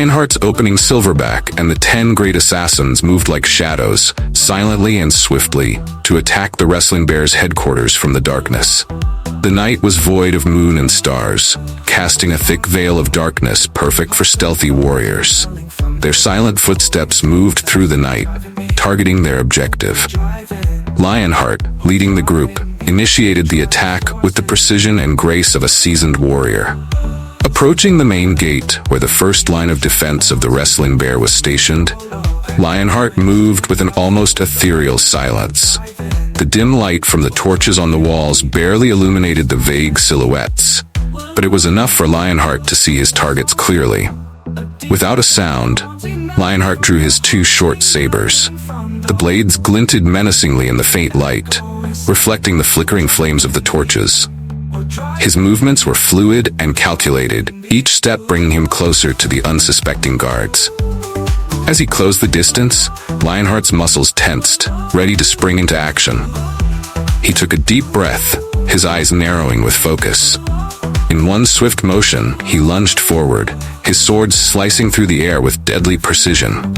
Lionheart's opening silverback and the 10 great assassins moved like shadows, silently and swiftly, to attack the Wrestling Bears' headquarters from the darkness. The night was void of moon and stars, casting a thick veil of darkness perfect for stealthy warriors. Their silent footsteps moved through the night, targeting their objective. Lionheart, leading the group, initiated the attack with the precision and grace of a seasoned warrior. Approaching the main gate, where the first line of defense of the Wrestling Bear was stationed, Lionheart moved with an almost ethereal silence. The dim light from the torches on the walls barely illuminated the vague silhouettes, but it was enough for Lionheart to see his targets clearly. Without a sound, Lionheart drew his 2 short sabers. The blades glinted menacingly in the faint light, reflecting the flickering flames of the torches. His movements were fluid and calculated, each step bringing him closer to the unsuspecting guards. As he closed the distance, Lionheart's muscles tensed, ready to spring into action. He took a deep breath, his eyes narrowing with focus. In one swift motion, he lunged forward, his sword slicing through the air with deadly precision.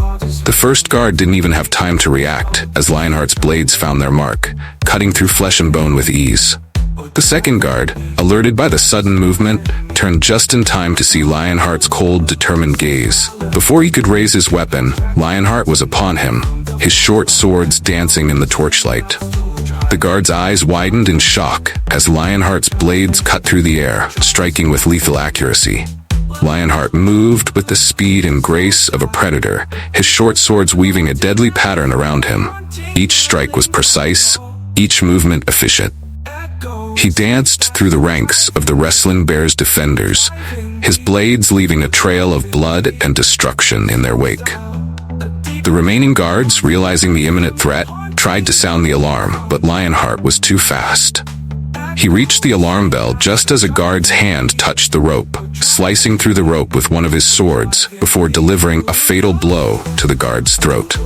The first guard didn't even have time to react, as Lionheart's blades found their mark, cutting through flesh and bone with ease. The second guard, alerted by the sudden movement, turned just in time to see Lionheart's cold, determined gaze. Before he could raise his weapon, Lionheart was upon him, his short swords dancing in the torchlight. The guard's eyes widened in shock as Lionheart's blades cut through the air, striking with lethal accuracy. Lionheart moved with the speed and grace of a predator, his short swords weaving a deadly pattern around him. Each strike was precise, each movement efficient. He danced through the ranks of the Wrestling Bears' defenders, his blades leaving a trail of blood and destruction in their wake. The remaining guards, realizing the imminent threat, tried to sound the alarm, but Lionheart was too fast. He reached the alarm bell just as a guard's hand touched the rope, slicing through the rope with one of his swords before delivering a fatal blow to the guard's throat.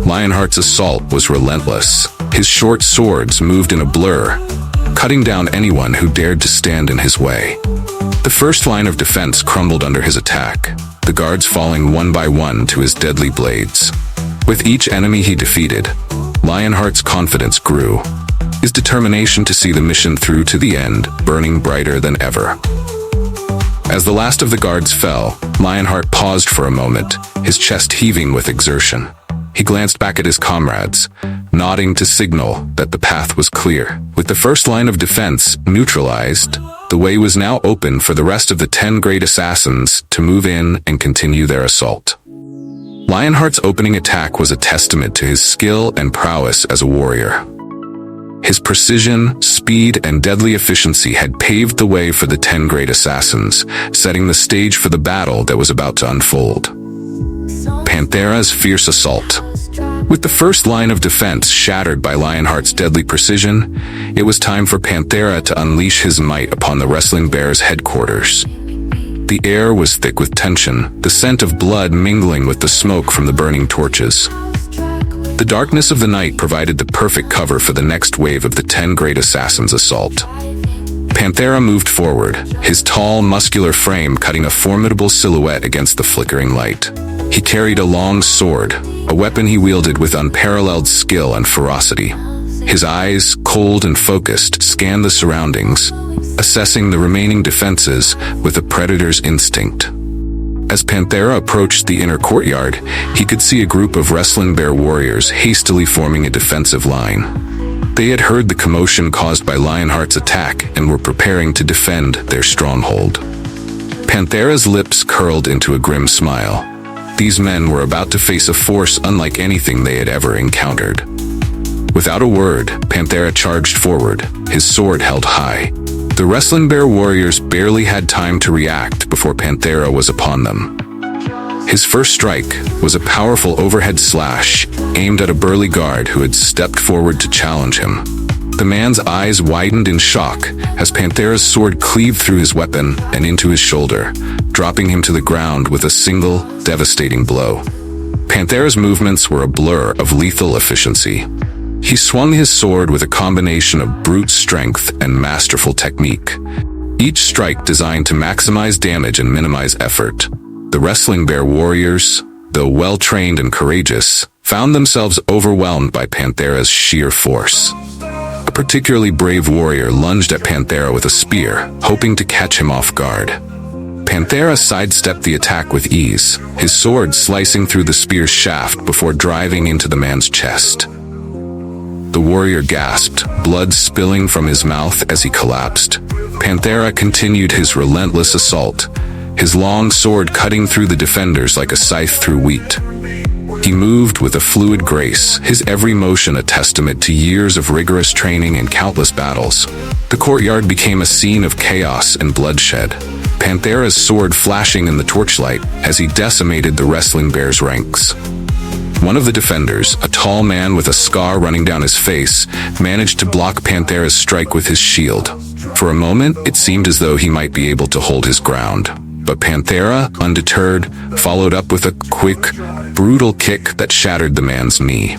Lionheart's assault was relentless. His short swords moved in a blur, cutting down anyone who dared to stand in his way. The first line of defense crumbled under his attack, the guards falling one by one to his deadly blades. With each enemy he defeated, Lionheart's confidence grew, his determination to see the mission through to the end burning brighter than ever. As the last of the guards fell, Lionheart paused for a moment, his chest heaving with exertion. He glanced back at his comrades, nodding to signal that the path was clear. With the first line of defense neutralized, the way was now open for the rest of the 10 great assassins to move in and continue their assault. Lionheart's opening attack was a testament to his skill and prowess as a warrior. His precision, speed, and deadly efficiency had paved the way for the 10 great assassins, setting the stage for the battle that was about to unfold. Panthera's fierce assault. With the first line of defense shattered by Lionheart's deadly precision, it was time for Panthera to unleash his might upon the Wrestling Bears' headquarters. The air was thick with tension, the scent of blood mingling with the smoke from the burning torches. The darkness of the night provided the perfect cover for the next wave of the 10 great assassins' assault. Panthera moved forward, his tall, muscular frame cutting a formidable silhouette against the flickering light. He carried a long sword, a weapon he wielded with unparalleled skill and ferocity. His eyes, cold and focused, scanned the surroundings, assessing the remaining defenses with a predator's instinct. As Panthera approached the inner courtyard, he could see a group of Wrestling Bear warriors hastily forming a defensive line. They had heard the commotion caused by Lionheart's attack and were preparing to defend their stronghold. Panthera's lips curled into a grim smile. These men were about to face a force unlike anything they had ever encountered. Without a word, Panthera charged forward, his sword held high. The Wrestling Bear warriors barely had time to react before Panthera was upon them. His first strike was a powerful overhead slash aimed at a burly guard who had stepped forward to challenge him. The man's eyes widened in shock as Panthera's sword cleaved through his weapon and into his shoulder, dropping him to the ground with a single, devastating blow. Panthera's movements were a blur of lethal efficiency. He swung his sword with a combination of brute strength and masterful technique, each strike designed to maximize damage and minimize effort. The wrestling bear warriors, though well-trained and courageous, found themselves overwhelmed by Panthera's sheer force. A particularly brave warrior lunged at Panthera with a spear, hoping to catch him off guard. Panthera sidestepped the attack with ease, his sword slicing through the spear's shaft before driving into the man's chest. The warrior gasped, blood spilling from his mouth as he collapsed. Panthera continued his relentless assault, his long sword cutting through the defenders like a scythe through wheat. He moved with a fluid grace, his every motion a testament to years of rigorous training and countless battles. The courtyard became a scene of chaos and bloodshed, Panthera's sword flashing in the torchlight as he decimated the wrestling bear's ranks. One of the defenders, a tall man with a scar running down his face, managed to block Panthera's strike with his shield. For a moment, it seemed as though he might be able to hold his ground. But Panthera, undeterred, followed up with a quick, brutal kick that shattered the man's knee.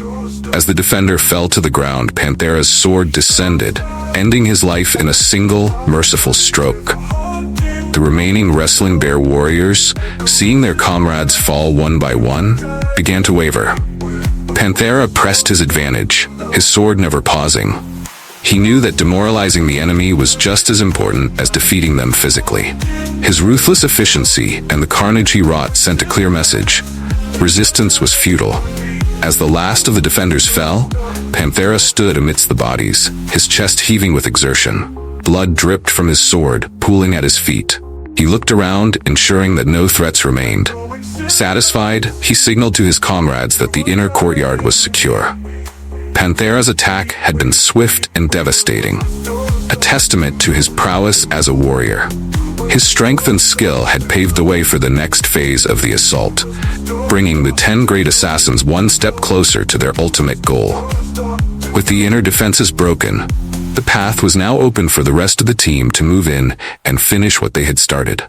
As the defender fell to the ground, Panthera's sword descended, ending his life in a single, merciful stroke. The remaining wrestling bear warriors, seeing their comrades fall one by one, began to waver. Panthera pressed his advantage, his sword never pausing. He knew that demoralizing the enemy was just as important as defeating them physically. His ruthless efficiency and the carnage he wrought sent a clear message. Resistance was futile. As the last of the defenders fell, Panthera stood amidst the bodies, his chest heaving with exertion. Blood dripped from his sword, pooling at his feet. He looked around, ensuring that no threats remained. Satisfied, he signaled to his comrades that the inner courtyard was secure. Panthera's attack had been swift and devastating, a testament to his prowess as a warrior. His strength and skill had paved the way for the next phase of the assault, bringing the 10 great assassins one step closer to their ultimate goal. With the inner defenses broken, the path was now open for the rest of the team to move in and finish what they had started.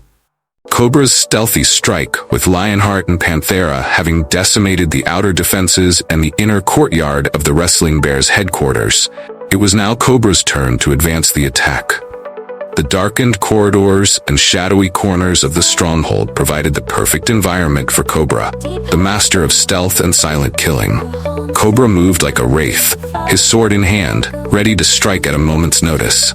Cobra's stealthy strike, with Lionheart and Panthera having decimated the outer defenses and the inner courtyard of the Wrestling Bears headquarters, it was now Cobra's turn to advance the attack. The darkened corridors and shadowy corners of the stronghold provided the perfect environment for Cobra, the master of stealth and silent killing. Cobra moved like a wraith, his sword in hand, ready to strike at a moment's notice.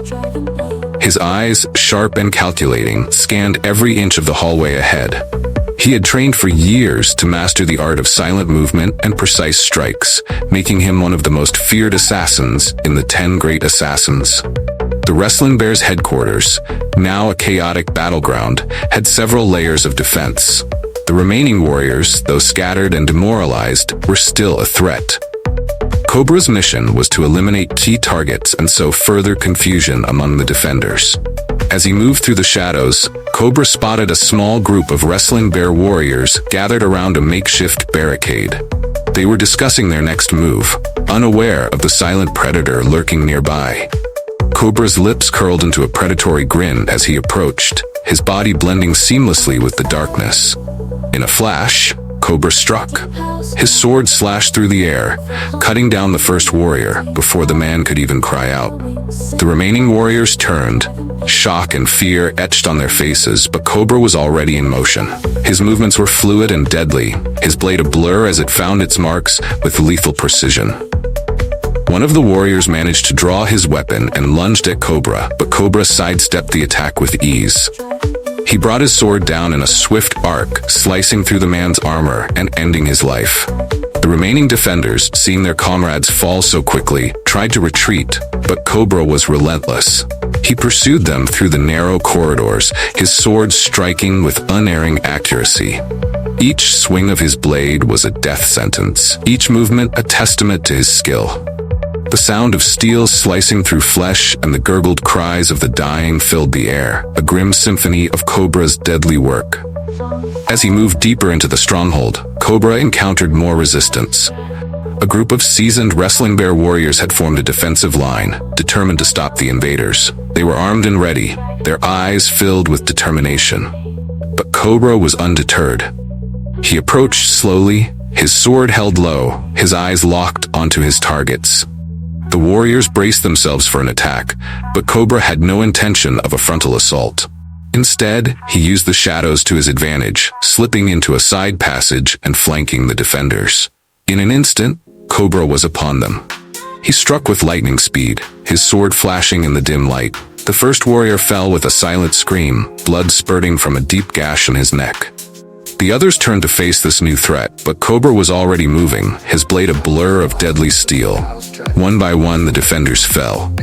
His eyes, sharp and calculating, scanned every inch of the hallway ahead. He had trained for years to master the art of silent movement and precise strikes, making him one of the most feared assassins in the 10 Great Assassins. The Wrestling Bears headquarters, now a chaotic battleground, had several layers of defense. The remaining warriors, though scattered and demoralized, were still a threat. Cobra's mission was to eliminate key targets and sow further confusion among the defenders. As he moved through the shadows, Cobra spotted a small group of Wrestling Bear warriors gathered around a makeshift barricade. They were discussing their next move, unaware of the silent predator lurking nearby. Cobra's lips curled into a predatory grin as he approached, his body blending seamlessly with the darkness. In a flash, Cobra struck. His sword slashed through the air, cutting down the first warrior before the man could even cry out. The remaining warriors turned, shock and fear etched on their faces, but Cobra was already in motion. His movements were fluid and deadly, his blade a blur as it found its marks with lethal precision. One of the warriors managed to draw his weapon and lunged at Cobra, but Cobra sidestepped the attack with ease. He brought his sword down in a swift arc, slicing through the man's armor and ending his life. The remaining defenders, seeing their comrades fall so quickly, tried to retreat, but Cobra was relentless. He pursued them through the narrow corridors, his sword striking with unerring accuracy. Each swing of his blade was a death sentence, each movement a testament to his skill. The sound of steel slicing through flesh and the gurgled cries of the dying filled the air, a grim symphony of Cobra's deadly work. As he moved deeper into the stronghold, Cobra encountered more resistance. A group of seasoned Wrestling Bear warriors had formed a defensive line, determined to stop the invaders. They were armed and ready, their eyes filled with determination. But Cobra was undeterred. He approached slowly, his sword held low, his eyes locked onto his targets. The warriors braced themselves for an attack, but Cobra had no intention of a frontal assault. Instead, he used the shadows to his advantage, slipping into a side passage and flanking the defenders. In an instant, Cobra was upon them. He struck with lightning speed, his sword flashing in the dim light. The first warrior fell with a silent scream, blood spurting from a deep gash in his neck. The others turned to face this new threat, but Cobra was already moving, his blade a blur of deadly steel. One by one, the defenders fell.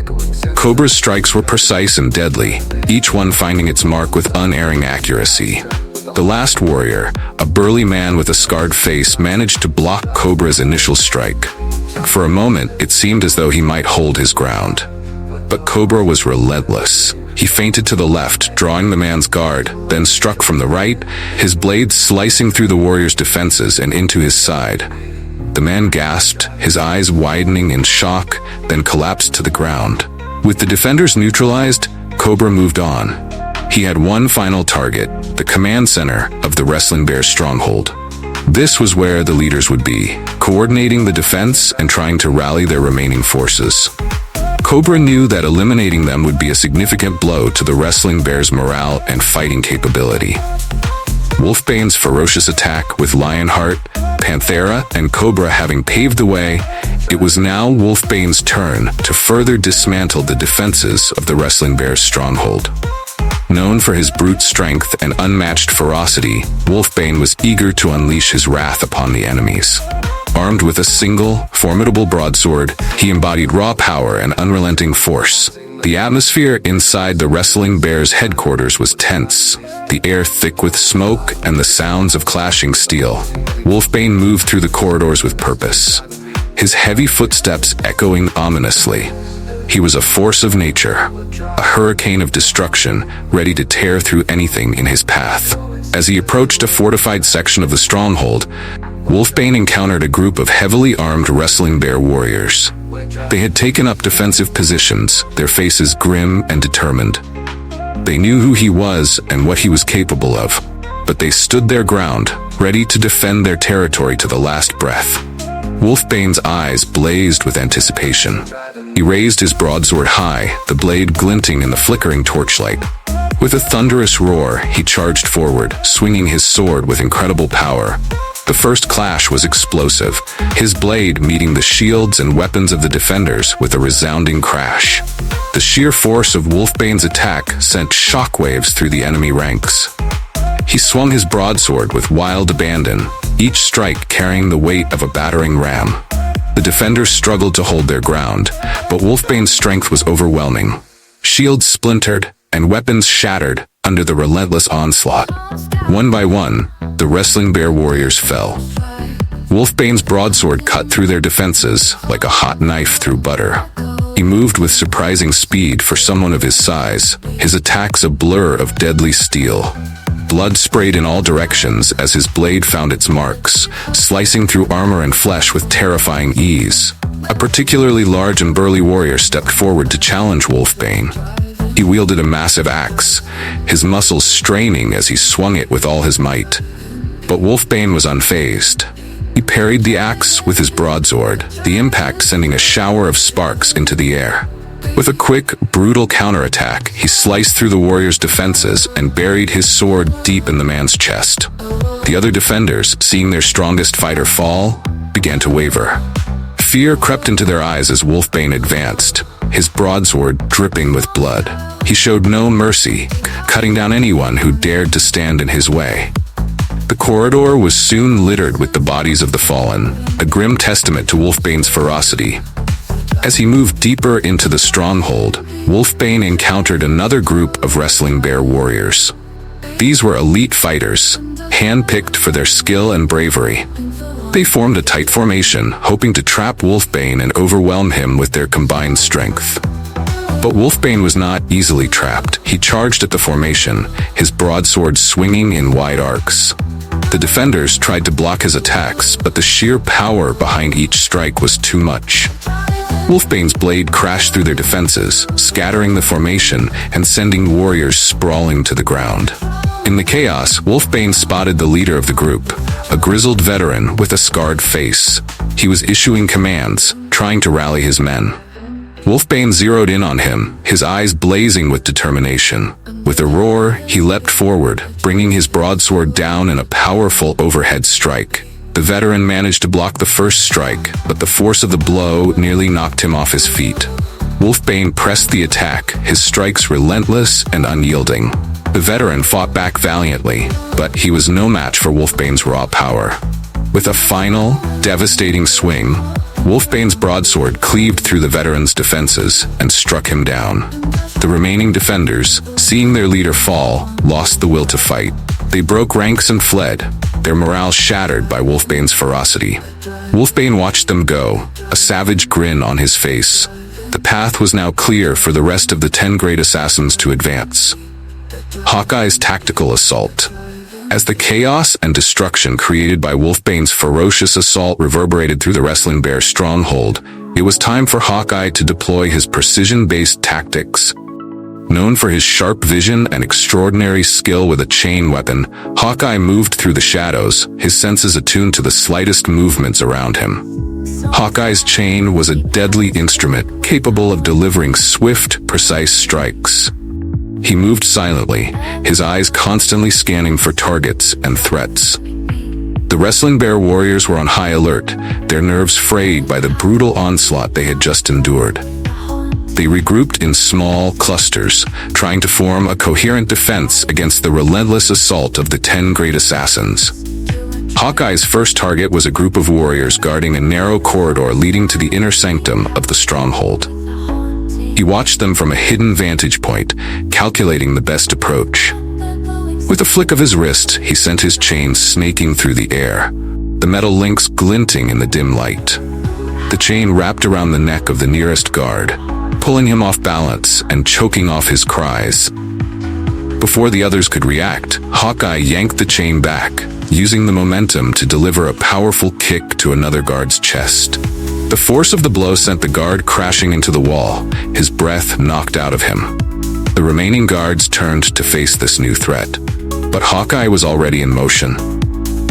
Cobra's strikes were precise and deadly, each one finding its mark with unerring accuracy. The last warrior, a burly man with a scarred face, managed to block Cobra's initial strike. For a moment, it seemed as though he might hold his ground. But Cobra was relentless. He feinted to the left, drawing the man's guard, then struck from the right, his blade slicing through the warrior's defenses and into his side. The man gasped, his eyes widening in shock, then collapsed to the ground. With the defenders neutralized, Cobra moved on. He had one final target, the command center of the Wrestling Bears stronghold. This was where the leaders would be, coordinating the defense and trying to rally their remaining forces. Cobra knew that eliminating them would be a significant blow to the Wrestling Bears' morale and fighting capability. Wolfbane's ferocious attack with Lionheart, Panthera, and Cobra having paved the way, it was now Wolfbane's turn to further dismantle the defenses of the Wrestling Bears' stronghold. Known for his brute strength and unmatched ferocity, Wolfbane was eager to unleash his wrath upon the enemies. Armed with a single, formidable broadsword, he embodied raw power and unrelenting force. The atmosphere inside the Wrestling Bears headquarters was tense, the air thick with smoke and the sounds of clashing steel. Wolfbane moved through the corridors with purpose, his heavy footsteps echoing ominously. He was a force of nature, a hurricane of destruction, ready to tear through anything in his path. As he approached a fortified section of the stronghold, Wolfbane encountered a group of heavily armed Wrestling Bear warriors. They had taken up defensive positions, their faces grim and determined. They knew who he was and what he was capable of, but they stood their ground, ready to defend their territory to the last breath. Wolfbane's eyes blazed with anticipation. He raised his broadsword high, the blade glinting in the flickering torchlight. With a thunderous roar, he charged forward, swinging his sword with incredible power. The first clash was explosive, his blade meeting the shields and weapons of the defenders with a resounding crash. The sheer force of Wolfbane's attack sent shockwaves through the enemy ranks. He swung his broadsword with wild abandon, each strike carrying the weight of a battering ram. The defenders struggled to hold their ground, but Wolfbane's strength was overwhelming. Shields splintered and weapons shattered under the relentless onslaught. One by one, the Wrestling Bear warriors fell. Wolfbane's broadsword cut through their defenses like a hot knife through butter. He moved with surprising speed for someone of his size, his attacks a blur of deadly steel. Blood sprayed in all directions as his blade found its marks, slicing through armor and flesh with terrifying ease. A particularly large and burly warrior stepped forward to challenge Wolfbane. He wielded a massive axe, his muscles straining as he swung it with all his might. But Wolfbane was unfazed. He parried the axe with his broadsword, the impact sending a shower of sparks into the air. With a quick, brutal counterattack, he sliced through the warrior's defenses and buried his sword deep in the man's chest. The other defenders, seeing their strongest fighter fall, began to waver. Fear crept into their eyes as Wolfbane advanced, his broadsword dripping with blood. He showed no mercy, cutting down anyone who dared to stand in his way. The corridor was soon littered with the bodies of the fallen, a grim testament to Wolfbane's ferocity. As he moved deeper into the stronghold, Wolfbane encountered another group of Wrestling Bear warriors. These were elite fighters, handpicked for their skill and bravery. They formed a tight formation, hoping to trap Wolfbane and overwhelm him with their combined strength. But Wolfbane was not easily trapped. He charged at the formation, his broadsword swinging in wide arcs. The defenders tried to block his attacks, but the sheer power behind each strike was too much. Wolfbane's blade crashed through their defenses, scattering the formation and sending warriors sprawling to the ground. In the chaos, Wolfbane spotted the leader of the group, a grizzled veteran with a scarred face. He was issuing commands, trying to rally his men. Wolfbane zeroed in on him, his eyes blazing with determination. With a roar, he leapt forward, bringing his broadsword down in a powerful overhead strike. The veteran managed to block the first strike, but the force of the blow nearly knocked him off his feet. Wolfbane pressed the attack, his strikes relentless and unyielding. The veteran fought back valiantly, but he was no match for Wolfbane's raw power. With a final, devastating swing, Wolfbane's broadsword cleaved through the veteran's defenses and struck him down. The remaining defenders, seeing their leader fall, lost the will to fight. They broke ranks and fled, their morale shattered by Wolfbane's ferocity. Wolfbane watched them go, a savage grin on his face. The path was now clear for the rest of the 10 great assassins to advance. Hawkeye's tactical assault. As the chaos and destruction created by Wolfbane's ferocious assault reverberated through the Wrestling Bear stronghold, it was time for Hawkeye to deploy his precision-based tactics. Known for his sharp vision and extraordinary skill with a chain weapon, Hawkeye moved through the shadows, his senses attuned to the slightest movements around him. Hawkeye's chain was a deadly instrument, capable of delivering swift, precise strikes. He moved silently, his eyes constantly scanning for targets and threats. The Wrestling Bear warriors were on high alert, their nerves frayed by the brutal onslaught they had just endured. They regrouped in small clusters, trying to form a coherent defense against the relentless assault of the 10 great assassins. Hawkeye's first target was a group of warriors guarding a narrow corridor leading to the inner sanctum of the stronghold. He watched them from a hidden vantage point, calculating the best approach. With a flick of his wrist, he sent his chain snaking through the air, the metal links glinting in the dim light. The chain wrapped around the neck of the nearest guard, pulling him off balance and choking off his cries. Before the others could react, Hawkeye yanked the chain back, using the momentum to deliver a powerful kick to another guard's chest. The force of the blow sent the guard crashing into the wall, his breath knocked out of him. The remaining guards turned to face this new threat, but Hawkeye was already in motion.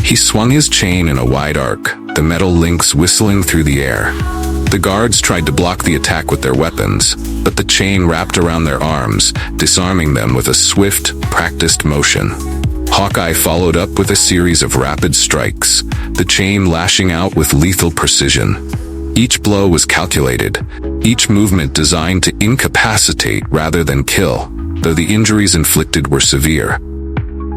He swung his chain in a wide arc, the metal links whistling through the air. The guards tried to block the attack with their weapons, but the chain wrapped around their arms, disarming them with a swift, practiced motion. Hawkeye followed up with a series of rapid strikes, the chain lashing out with lethal precision. Each blow was calculated, each movement designed to incapacitate rather than kill, though the injuries inflicted were severe.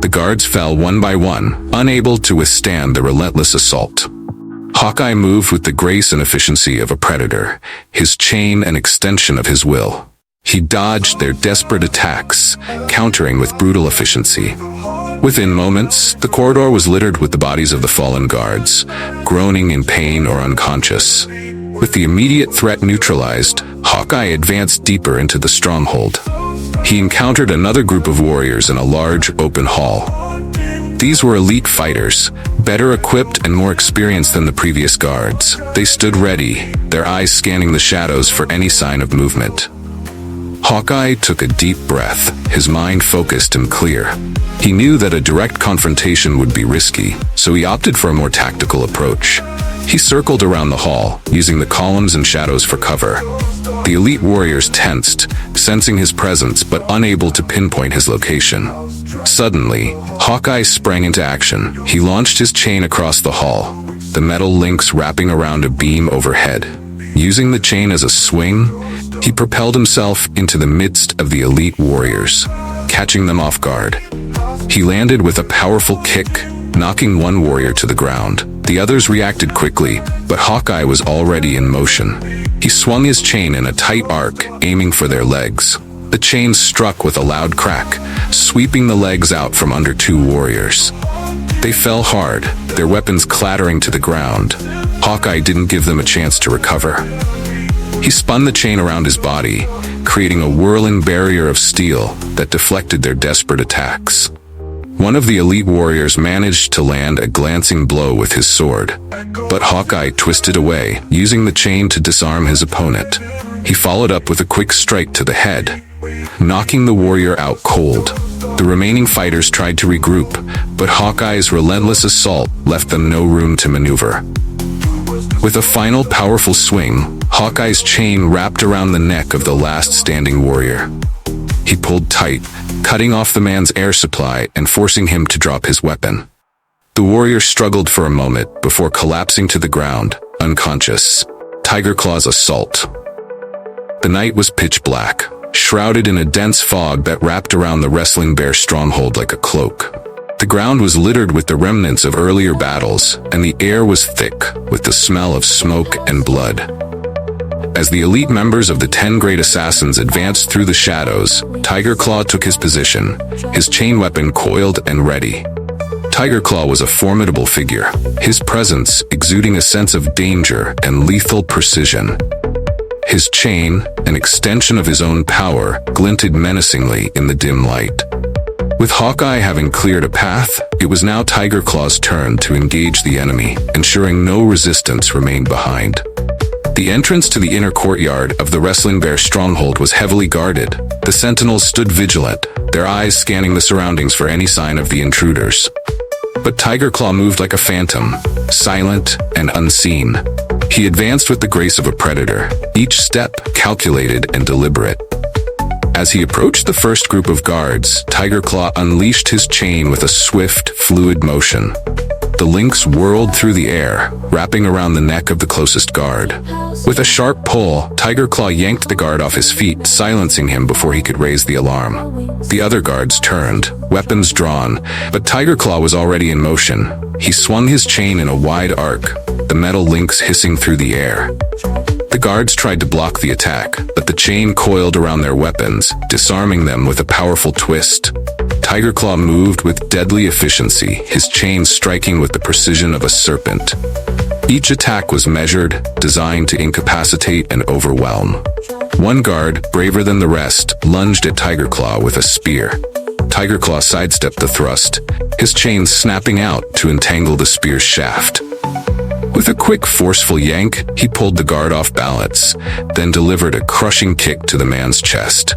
The guards fell one by one, unable to withstand the relentless assault. Hawkeye moved with the grace and efficiency of a predator, his chain an extension of his will. He dodged their desperate attacks, countering with brutal efficiency. Within moments, the corridor was littered with the bodies of the fallen guards, groaning in pain or unconscious. With the immediate threat neutralized, Hawkeye advanced deeper into the stronghold. He encountered another group of warriors in a large, open hall. These were elite fighters, better equipped and more experienced than the previous guards. They stood ready, their eyes scanning the shadows for any sign of movement. Hawkeye took a deep breath, his mind focused and clear. He knew that a direct confrontation would be risky, so he opted for a more tactical approach. He circled around the hall, using the columns and shadows for cover. The elite warriors tensed, sensing his presence but unable to pinpoint his location. Suddenly, Hawkeye sprang into action. He launched his chain across the hall, the metal links wrapping around a beam overhead. Using the chain as a swing, he propelled himself into the midst of the elite warriors, catching them off guard. He landed with a powerful kick, knocking one warrior to the ground. The others reacted quickly, but Hawkeye was already in motion. He swung his chain in a tight arc, aiming for their legs. The chain struck with a loud crack, sweeping the legs out from under two warriors. They fell hard, their weapons clattering to the ground. Hawkeye didn't give them a chance to recover. He spun the chain around his body, creating a whirling barrier of steel that deflected their desperate attacks. One of the elite warriors managed to land a glancing blow with his sword, but Hawkeye twisted away, using the chain to disarm his opponent. He followed up with a quick strike to the head, knocking the warrior out cold. The remaining fighters tried to regroup, but Hawkeye's relentless assault left them no room to maneuver. With a final powerful swing, Hawkeye's chain wrapped around the neck of the last standing warrior. He pulled tight, cutting off the man's air supply and forcing him to drop his weapon. The warrior struggled for a moment before collapsing to the ground, unconscious. Tiger Claw's assault. The night was pitch black, shrouded in a dense fog that wrapped around the wrestling bear stronghold like a cloak. The ground was littered with the remnants of earlier battles, and the air was thick with the smell of smoke and blood. As the elite members of the 10 Great Assassins advanced through the shadows, Tiger Claw took his position, his chain weapon coiled and ready. Tiger Claw was a formidable figure, his presence exuding a sense of danger and lethal precision. His chain, an extension of his own power, glinted menacingly in the dim light. With Hawkeye having cleared a path, it was now Tiger Claw's turn to engage the enemy, ensuring no resistance remained behind. The entrance to the inner courtyard of the Wrestling Bear stronghold was heavily guarded. The sentinels stood vigilant, their eyes scanning the surroundings for any sign of the intruders. But Tiger Claw moved like a phantom, silent and unseen. He advanced with the grace of a predator, each step calculated and deliberate. As he approached the first group of guards, Tiger Claw unleashed his chain with a swift, fluid motion. The links whirled through the air, wrapping around the neck of the closest guard. With a sharp pull, Tiger Claw yanked the guard off his feet, silencing him before he could raise the alarm. The other guards turned, weapons drawn, but Tiger Claw was already in motion. He swung his chain in a wide arc, the metal links hissing through the air. The guards tried to block the attack, but the chain coiled around their weapons, disarming them with a powerful twist. Tiger Claw moved with deadly efficiency, his chain striking with the precision of a serpent. Each attack was measured, designed to incapacitate and overwhelm. One guard, braver than the rest, lunged at Tiger Claw with a spear. Tiger Claw sidestepped the thrust, his chain snapping out to entangle the spear's shaft. With a quick, forceful yank, he pulled the guard off balance, then delivered a crushing kick to the man's chest.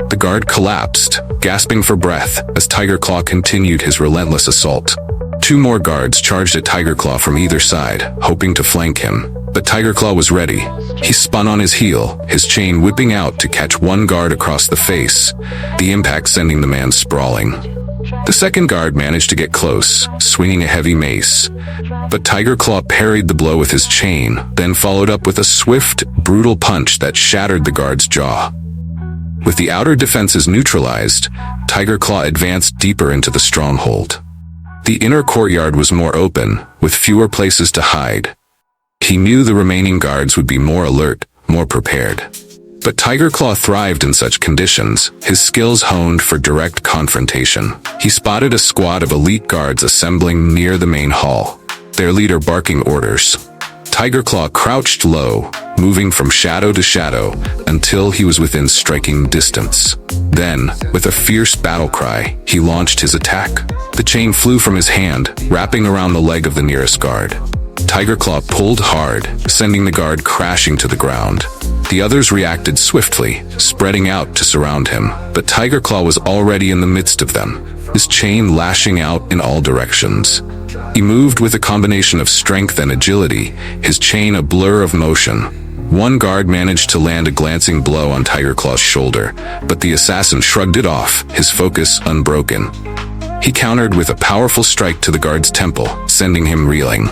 The guard collapsed, gasping for breath, as Tiger Claw continued his relentless assault. Two more guards charged at Tiger Claw from either side, hoping to flank him. But Tiger Claw was ready. He spun on his heel, his chain whipping out to catch one guard across the face, the impact sending the man sprawling. The second guard managed to get close, swinging a heavy mace. But Tiger Claw parried the blow with his chain, then followed up with a swift, brutal punch that shattered the guard's jaw. With the outer defenses neutralized, Tiger Claw advanced deeper into the stronghold. The inner courtyard was more open, with fewer places to hide. He knew the remaining guards would be more alert, more prepared. But Tiger Claw thrived in such conditions, his skills honed for direct confrontation. He spotted a squad of elite guards assembling near the main hall, their leader barking orders. Tiger Claw crouched low, moving from shadow to shadow until he was within striking distance. Then, with a fierce battle cry, he launched his attack. The chain flew from his hand, wrapping around the leg of the nearest guard. Tiger Claw pulled hard, sending the guard crashing to the ground. The others reacted swiftly, spreading out to surround him, but Tiger Claw was already in the midst of them, his chain lashing out in all directions. He moved with a combination of strength and agility, his chain a blur of motion. One guard managed to land a glancing blow on Tiger Claw's shoulder, but the assassin shrugged it off, his focus unbroken. He countered with a powerful strike to the guard's temple, sending him reeling.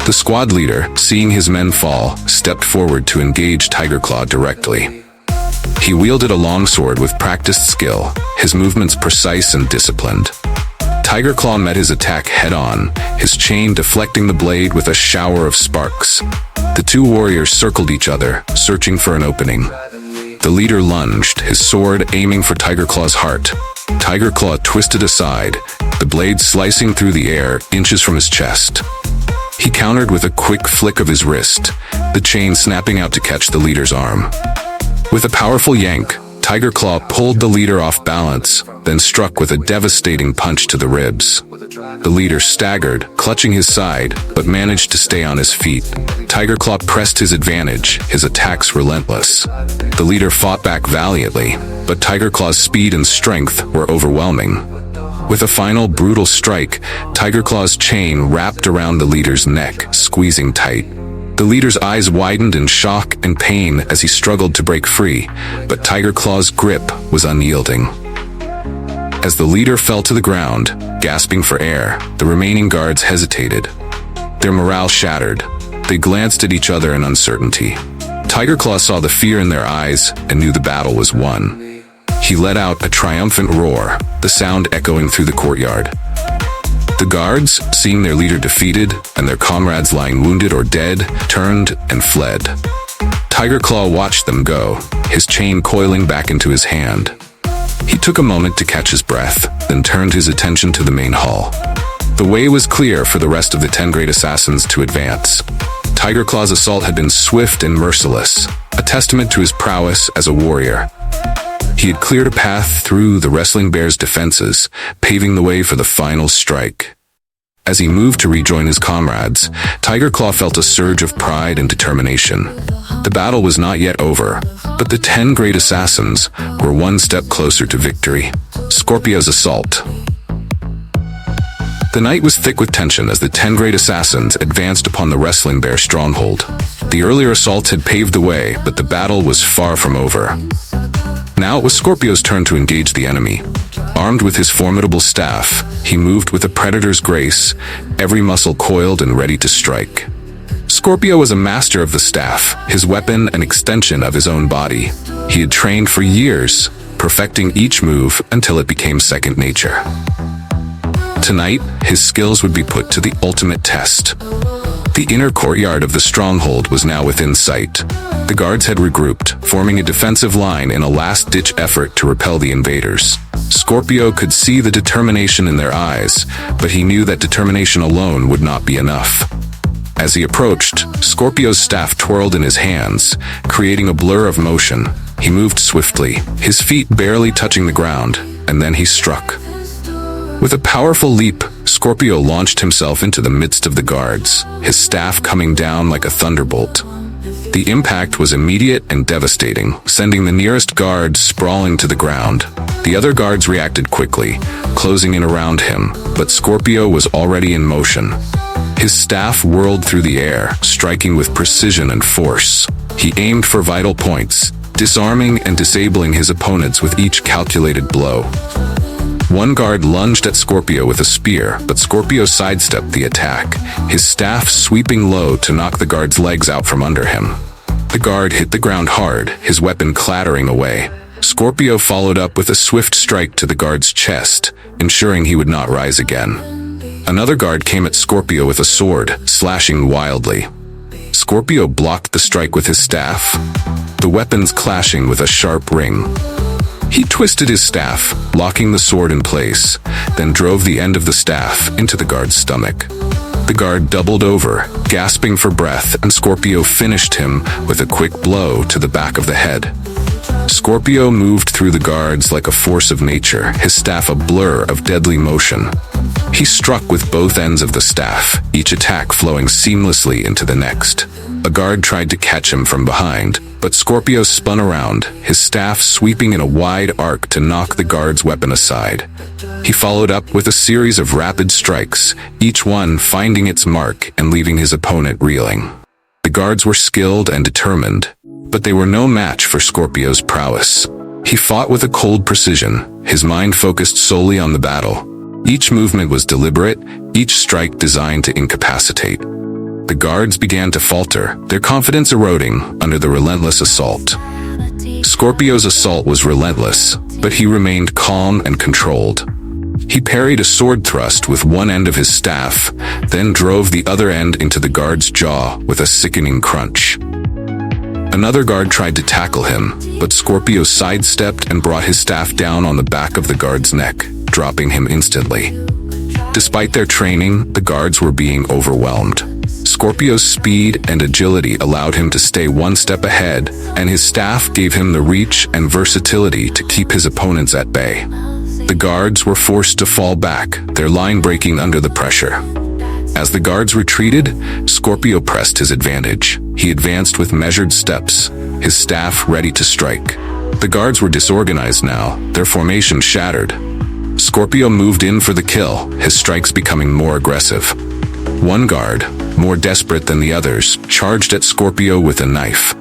The squad leader, seeing his men fall, stepped forward to engage Tiger Claw directly. He wielded a longsword with practiced skill, his movements precise and disciplined. Tiger Claw met his attack head-on, his chain deflecting the blade with a shower of sparks. The two warriors circled each other, searching for an opening. The leader lunged, his sword aiming for Tiger Claw's heart. Tiger Claw twisted aside, the blade slicing through the air inches from his chest. He countered with a quick flick of his wrist, the chain snapping out to catch the leader's arm. With a powerful yank, Tiger Claw pulled the leader off balance, then struck with a devastating punch to the ribs. The leader staggered, clutching his side, but managed to stay on his feet. Tiger Claw pressed his advantage, his attacks relentless. The leader fought back valiantly, but Tiger Claw's speed and strength were overwhelming. With a final brutal strike, Tiger Claw's chain wrapped around the leader's neck, squeezing tight. The leader's eyes widened in shock and pain as he struggled to break free, but Tiger Claw's grip was unyielding. As the leader fell to the ground, gasping for air, the remaining guards hesitated. Their morale shattered. They glanced at each other in uncertainty. Tiger Claw saw the fear in their eyes and knew the battle was won. He let out a triumphant roar, the sound echoing through the courtyard. The guards, seeing their leader defeated and their comrades lying wounded or dead, turned and fled. Tiger Claw watched them go, his chain coiling back into his hand. He took a moment to catch his breath, then turned his attention to the main hall. The way was clear for the rest of the 10 great assassins to advance. Tiger Claw's assault had been swift and merciless, a testament to his prowess as a warrior. He had cleared a path through the Wrestling Bear's defenses, paving the way for the final strike. As he moved to rejoin his comrades, Tiger Claw felt a surge of pride and determination. The battle was not yet over, but the 10 great assassins were one step closer to victory. Scorpio's assault. The night was thick with tension as the 10 great assassins advanced upon the Wrestling Bear stronghold. The earlier assaults had paved the way, but the battle was far from over. Now it was Scorpio's turn to engage the enemy. Armed with his formidable staff, he moved with a predator's grace, every muscle coiled and ready to strike. Scorpio was a master of the staff, his weapon an extension of his own body. He had trained for years, perfecting each move until it became second nature. Tonight, his skills would be put to the ultimate test. The inner courtyard of the stronghold was now within sight. The guards had regrouped, forming a defensive line in a last-ditch effort to repel the invaders. Scorpio could see the determination in their eyes, but he knew that determination alone would not be enough. As he approached, Scorpio's staff twirled in his hands, creating a blur of motion. He moved swiftly, his feet barely touching the ground, and then he struck. With a powerful leap, Scorpio launched himself into the midst of the guards, his staff coming down like a thunderbolt. The impact was immediate and devastating, sending the nearest guard sprawling to the ground. The other guards reacted quickly, closing in around him, but Scorpio was already in motion. His staff whirled through the air, striking with precision and force. He aimed for vital points, disarming and disabling his opponents with each calculated blow. One guard lunged at Scorpio with a spear, but Scorpio sidestepped the attack, his staff sweeping low to knock the guard's legs out from under him. The guard hit the ground hard, his weapon clattering away. Scorpio followed up with a swift strike to the guard's chest, ensuring he would not rise again. Another guard came at Scorpio with a sword, slashing wildly. Scorpio blocked the strike with his staff, the weapons clashing with a sharp ring. He twisted his staff, locking the sword in place, then drove the end of the staff into the guard's stomach. The guard doubled over, gasping for breath, and Scorpio finished him with a quick blow to the back of the head. Scorpio moved through the guards like a force of nature, his staff a blur of deadly motion. He struck with both ends of the staff, each attack flowing seamlessly into the next. A guard tried to catch him from behind, but Scorpio spun around, his staff sweeping in a wide arc to knock the guard's weapon aside. He followed up with a series of rapid strikes, each one finding its mark and leaving his opponent reeling. The guards were skilled and determined, but they were no match for Scorpio's prowess. He fought with a cold precision, his mind focused solely on the battle. Each movement was deliberate, each strike designed to incapacitate. The guards began to falter, their confidence eroding under the relentless assault. Scorpio's assault was relentless, but he remained calm and controlled. He parried a sword thrust with one end of his staff, then drove the other end into the guard's jaw with a sickening crunch. Another guard tried to tackle him, but Scorpio sidestepped and brought his staff down on the back of the guard's neck, dropping him instantly. Despite their training, the guards were being overwhelmed. Scorpio's speed and agility allowed him to stay one step ahead, and his staff gave him the reach and versatility to keep his opponents at bay. The guards were forced to fall back, their line breaking under the pressure. As the guards retreated, Scorpio pressed his advantage. He advanced with measured steps, his staff ready to strike. The guards were disorganized now, their formation shattered. Scorpio moved in for the kill, his strikes becoming more aggressive. One guard, more desperate than the others, charged at Scorpio with a knife.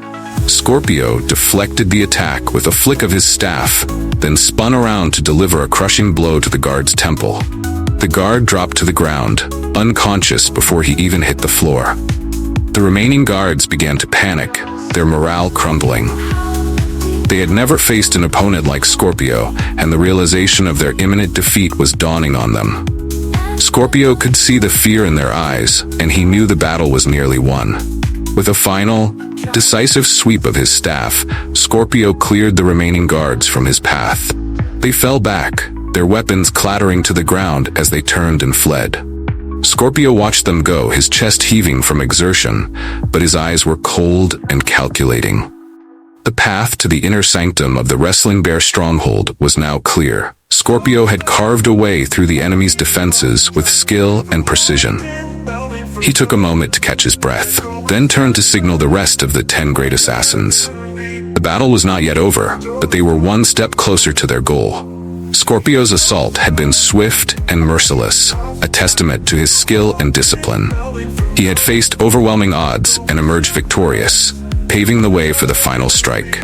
Scorpio deflected the attack with a flick of his staff, then spun around to deliver a crushing blow to the guard's temple. The guard dropped to the ground, unconscious before he even hit the floor. The remaining guards began to panic, their morale crumbling. They had never faced an opponent like Scorpio, and the realization of their imminent defeat was dawning on them. Scorpio could see the fear in their eyes, and he knew the battle was nearly won. With a final, decisive sweep of his staff, Scorpio cleared the remaining guards from his path. They fell back, their weapons clattering to the ground as they turned and fled. Scorpio watched them go, his chest heaving from exertion, but his eyes were cold and calculating. The path to the inner sanctum of the Wrestling Bear stronghold was now clear. Scorpio had carved a way through the enemy's defenses with skill and precision. He took a moment to catch his breath, then turned to signal the rest of the 10 great assassins. The battle was not yet over, but they were one step closer to their goal. Scorpio's assault had been swift and merciless, a testament to his skill and discipline. He had faced overwhelming odds and emerged victorious, paving the way for the final strike.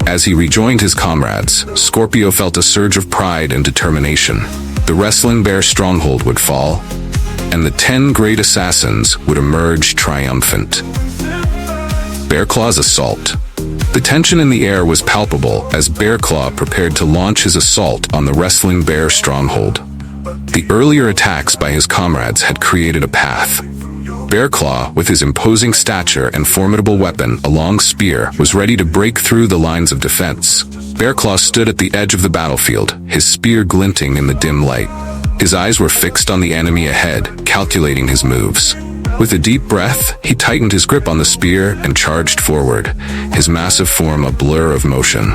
As he rejoined his comrades, Scorpio felt a surge of pride and determination. The Wrestling Bear stronghold would fall, and the 10 great assassins would emerge triumphant. Bearclaw's assault. The tension in the air was palpable as Bearclaw prepared to launch his assault on the Wrestling Bear stronghold. The earlier attacks by his comrades had created a path. Bearclaw, with his imposing stature and formidable weapon, a long spear, was ready to break through the lines of defense. Bearclaw stood at the edge of the battlefield, his spear glinting in the dim light. His eyes were fixed on the enemy ahead, calculating his moves. With a deep breath, he tightened his grip on the spear and charged forward, his massive form a blur of motion.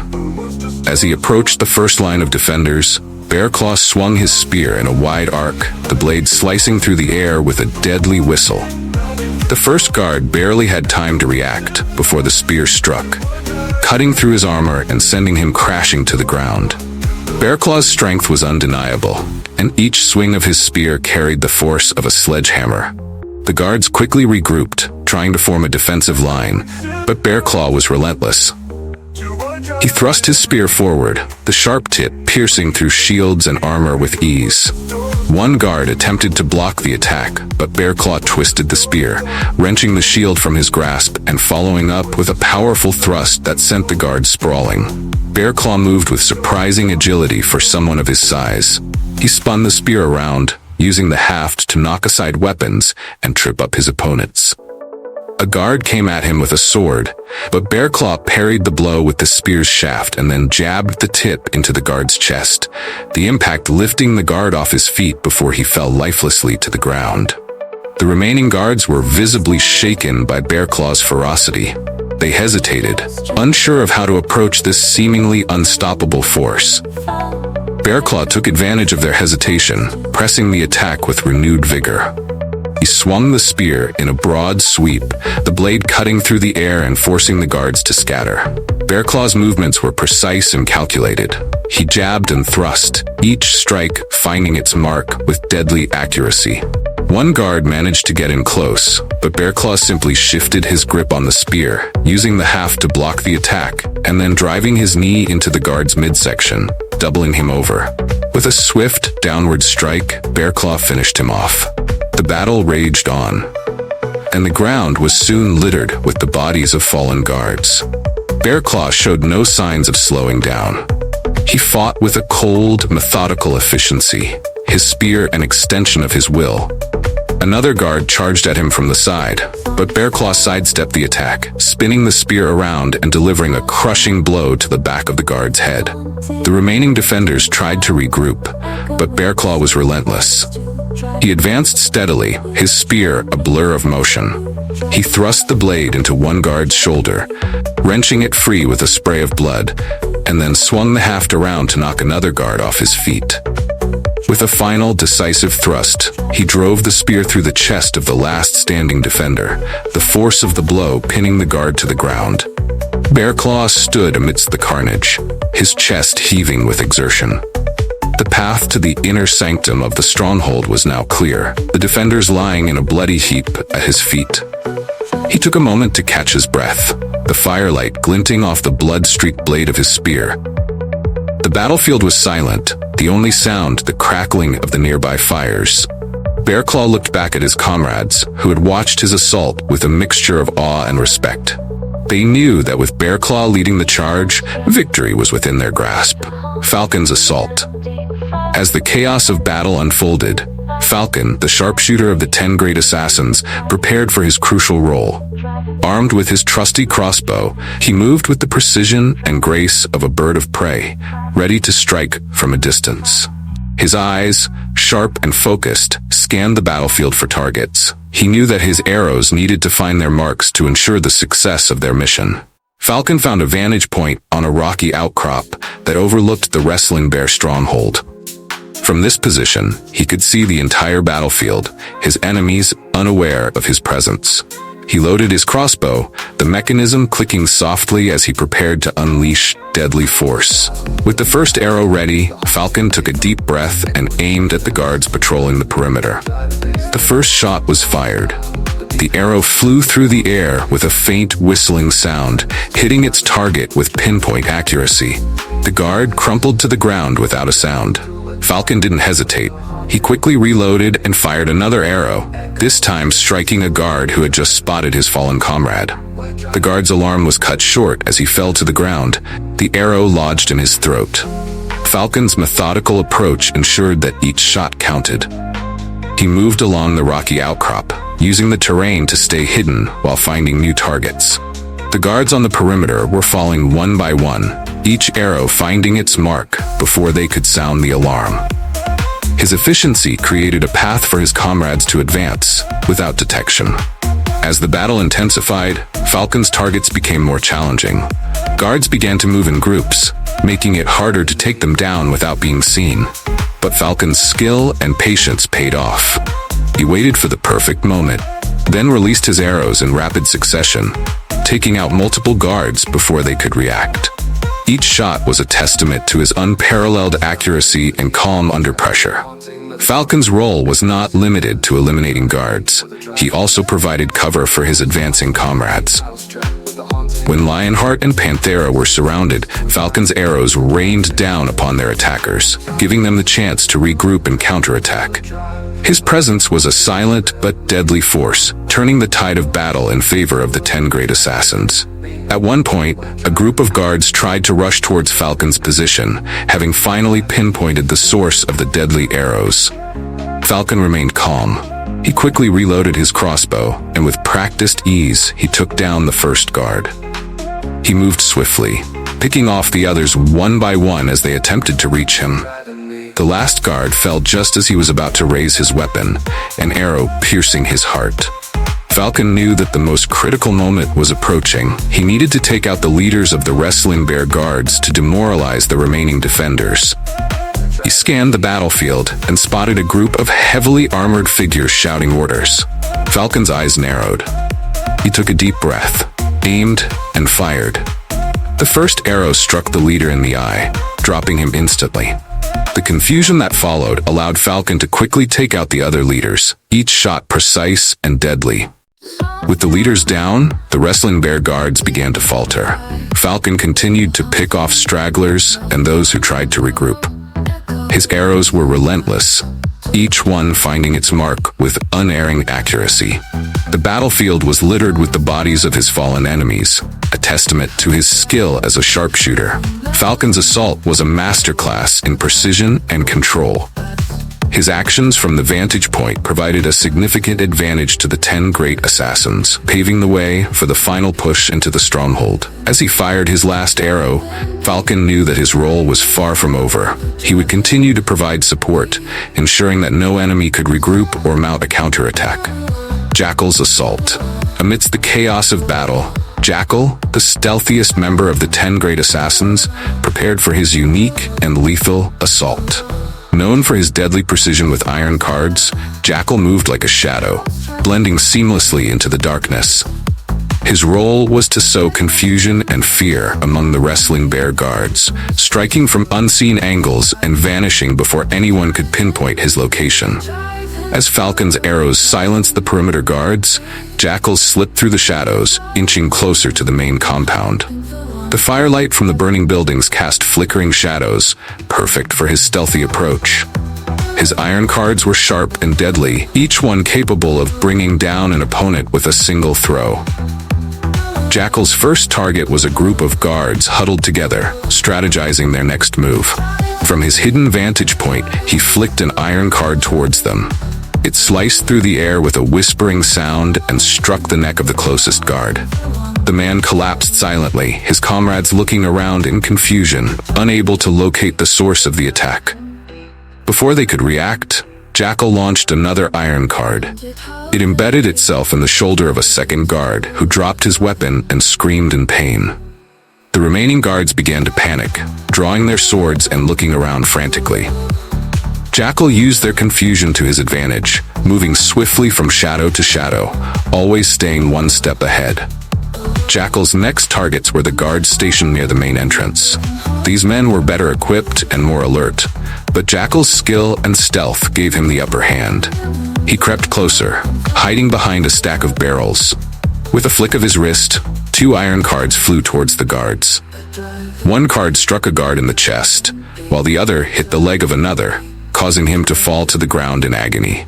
As he approached the first line of defenders, Bearclaw swung his spear in a wide arc, the blade slicing through the air with a deadly whistle. The first guard barely had time to react before the spear struck, cutting through his armor and sending him crashing to the ground. Bearclaw's strength was undeniable, and each swing of his spear carried the force of a sledgehammer. The guards quickly regrouped, trying to form a defensive line, but Bearclaw was relentless. He thrust his spear forward, the sharp tip piercing through shields and armor with ease. One guard attempted to block the attack, but Bearclaw twisted the spear, wrenching the shield from his grasp and following up with a powerful thrust that sent the guard sprawling. Bearclaw moved with surprising agility for someone of his size. He spun the spear around, using the haft to knock aside weapons and trip up his opponents. A guard came at him with a sword, but Bearclaw parried the blow with the spear's shaft and then jabbed the tip into the guard's chest, the impact lifting the guard off his feet before he fell lifelessly to the ground. The remaining guards were visibly shaken by Bearclaw's ferocity. They hesitated, unsure of how to approach this seemingly unstoppable force. Bearclaw took advantage of their hesitation, pressing the attack with renewed vigor. He swung the spear in a broad sweep, the blade cutting through the air and forcing the guards to scatter. Bearclaw's movements were precise and calculated. He jabbed and thrust, each strike finding its mark with deadly accuracy. One guard managed to get in close, but Bearclaw simply shifted his grip on the spear, using the haft to block the attack, and then driving his knee into the guard's midsection, doubling him over. With a swift, downward strike, Bearclaw finished him off. The battle raged on, and the ground was soon littered with the bodies of fallen guards. Bearclaw showed no signs of slowing down. He fought with a cold, methodical efficiency, his spear an extension of his will. Another guard charged at him from the side, but Bearclaw sidestepped the attack, spinning the spear around and delivering a crushing blow to the back of the guard's head. The remaining defenders tried to regroup, but Bearclaw was relentless. He advanced steadily, his spear a blur of motion. He thrust the blade into one guard's shoulder, wrenching it free with a spray of blood, and then swung the haft around to knock another guard off his feet. With a final, decisive thrust, he drove the spear through the chest of the last standing defender, the force of the blow pinning the guard to the ground. Bearclaw stood amidst the carnage, his chest heaving with exertion. The path to the inner sanctum of the stronghold was now clear, the defenders lying in a bloody heap at his feet. He took a moment to catch his breath, the firelight glinting off the blood-streaked blade of his spear. The battlefield was silent, the only sound the crackling of the nearby fires. Bearclaw looked back at his comrades, who had watched his assault with a mixture of awe and respect. They knew that with Bearclaw leading the charge, victory was within their grasp. Falcon's assault. As the chaos of battle unfolded, Falcon, the sharpshooter of the 10 Great Assassins, prepared for his crucial role. Armed with his trusty crossbow, he moved with the precision and grace of a bird of prey, ready to strike from a distance. His eyes, sharp and focused, scanned the battlefield for targets. He knew that his arrows needed to find their marks to ensure the success of their mission. Falcon found a vantage point on a rocky outcrop that overlooked the Wrestling Bear stronghold. From this position, he could see the entire battlefield, his enemies unaware of his presence. He loaded his crossbow, the mechanism clicking softly as he prepared to unleash deadly force. With the first arrow ready, Falcon took a deep breath and aimed at the guards patrolling the perimeter. The first shot was fired. The arrow flew through the air with a faint whistling sound, hitting its target with pinpoint accuracy. The guard crumpled to the ground without a sound. Falcon didn't hesitate. He quickly reloaded and fired another arrow, this time striking a guard who had just spotted his fallen comrade. The guard's alarm was cut short as he fell to the ground, the arrow lodged in his throat. Falcon's methodical approach ensured that each shot counted. He moved along the rocky outcrop, using the terrain to stay hidden while finding new targets. The guards on the perimeter were falling one by one, each arrow finding its mark before they could sound the alarm. His efficiency created a path for his comrades to advance without detection. As the battle intensified, Falcon's targets became more challenging. Guards began to move in groups, making it harder to take them down without being seen. But Falcon's skill and patience paid off. He waited for the perfect moment, then released his arrows in rapid succession, taking out multiple guards before they could react. Each shot was a testament to his unparalleled accuracy and calm under pressure. Falcon's role was not limited to eliminating guards. He also provided cover for his advancing comrades. When Lionheart and Panthera were surrounded, Falcon's arrows rained down upon their attackers, giving them the chance to regroup and counterattack. His presence was a silent but deadly force, turning the tide of battle in favor of the 10 Great Assassins. At one point, a group of guards tried to rush towards Falcon's position, having finally pinpointed the source of the deadly arrows. Falcon remained calm. He quickly reloaded his crossbow, and with practiced ease, he took down the first guard. He moved swiftly, picking off the others one by one as they attempted to reach him. The last guard fell just as he was about to raise his weapon, an arrow piercing his heart. Falcon knew that the most critical moment was approaching. He needed to take out the leaders of the Wrestling Bear guards to demoralize the remaining defenders. He scanned the battlefield and spotted a group of heavily armored figures shouting orders. Falcon's eyes narrowed. He took a deep breath, aimed, and fired. The first arrow struck the leader in the eye, dropping him instantly. The confusion that followed allowed Falcon to quickly take out the other leaders, each shot precise and deadly. With the leaders down, the Wrestling Bear guards began to falter. Falcon continued to pick off stragglers and those who tried to regroup. His arrows were relentless, each one finding its mark with unerring accuracy. The battlefield was littered with the bodies of his fallen enemies, a testament to his skill as a sharpshooter. Falcon's assault was a masterclass in precision and control. His actions from the vantage point provided a significant advantage to the 10 Great Assassins, paving the way for the final push into the stronghold. As he fired his last arrow, Falcon knew that his role was far from over. He would continue to provide support, ensuring that no enemy could regroup or mount a counterattack. Jackal's assault. Amidst the chaos of battle, Jackal, the stealthiest member of the 10 Great Assassins, prepared for his unique and lethal assault. Known for his deadly precision with iron cards, Jackal moved like a shadow, blending seamlessly into the darkness. His role was to sow confusion and fear among the Wrestling Bear guards, striking from unseen angles and vanishing before anyone could pinpoint his location. As Falcon's arrows silenced the perimeter guards, Jackal slipped through the shadows, inching closer to the main compound. The firelight from the burning buildings cast flickering shadows, perfect for his stealthy approach. His iron cards were sharp and deadly, each one capable of bringing down an opponent with a single throw. Jackal's first target was a group of guards huddled together, strategizing their next move. From his hidden vantage point, he flicked an iron card towards them. It sliced through the air with a whispering sound and struck the neck of the closest guard. The man collapsed silently, his comrades looking around in confusion, unable to locate the source of the attack. Before they could react, Jackal launched another iron card. It embedded itself in the shoulder of a second guard, who dropped his weapon and screamed in pain. The remaining guards began to panic, drawing their swords and looking around frantically. Jackal used their confusion to his advantage, moving swiftly from shadow to shadow, always staying one step ahead. Jackal's next targets were the guards stationed near the main entrance. These men were better equipped and more alert, but Jackal's skill and stealth gave him the upper hand. He crept closer, hiding behind a stack of barrels. With a flick of his wrist, 2 iron cards flew towards the guards. One card struck a guard in the chest, while the other hit the leg of another, causing him to fall to the ground in agony.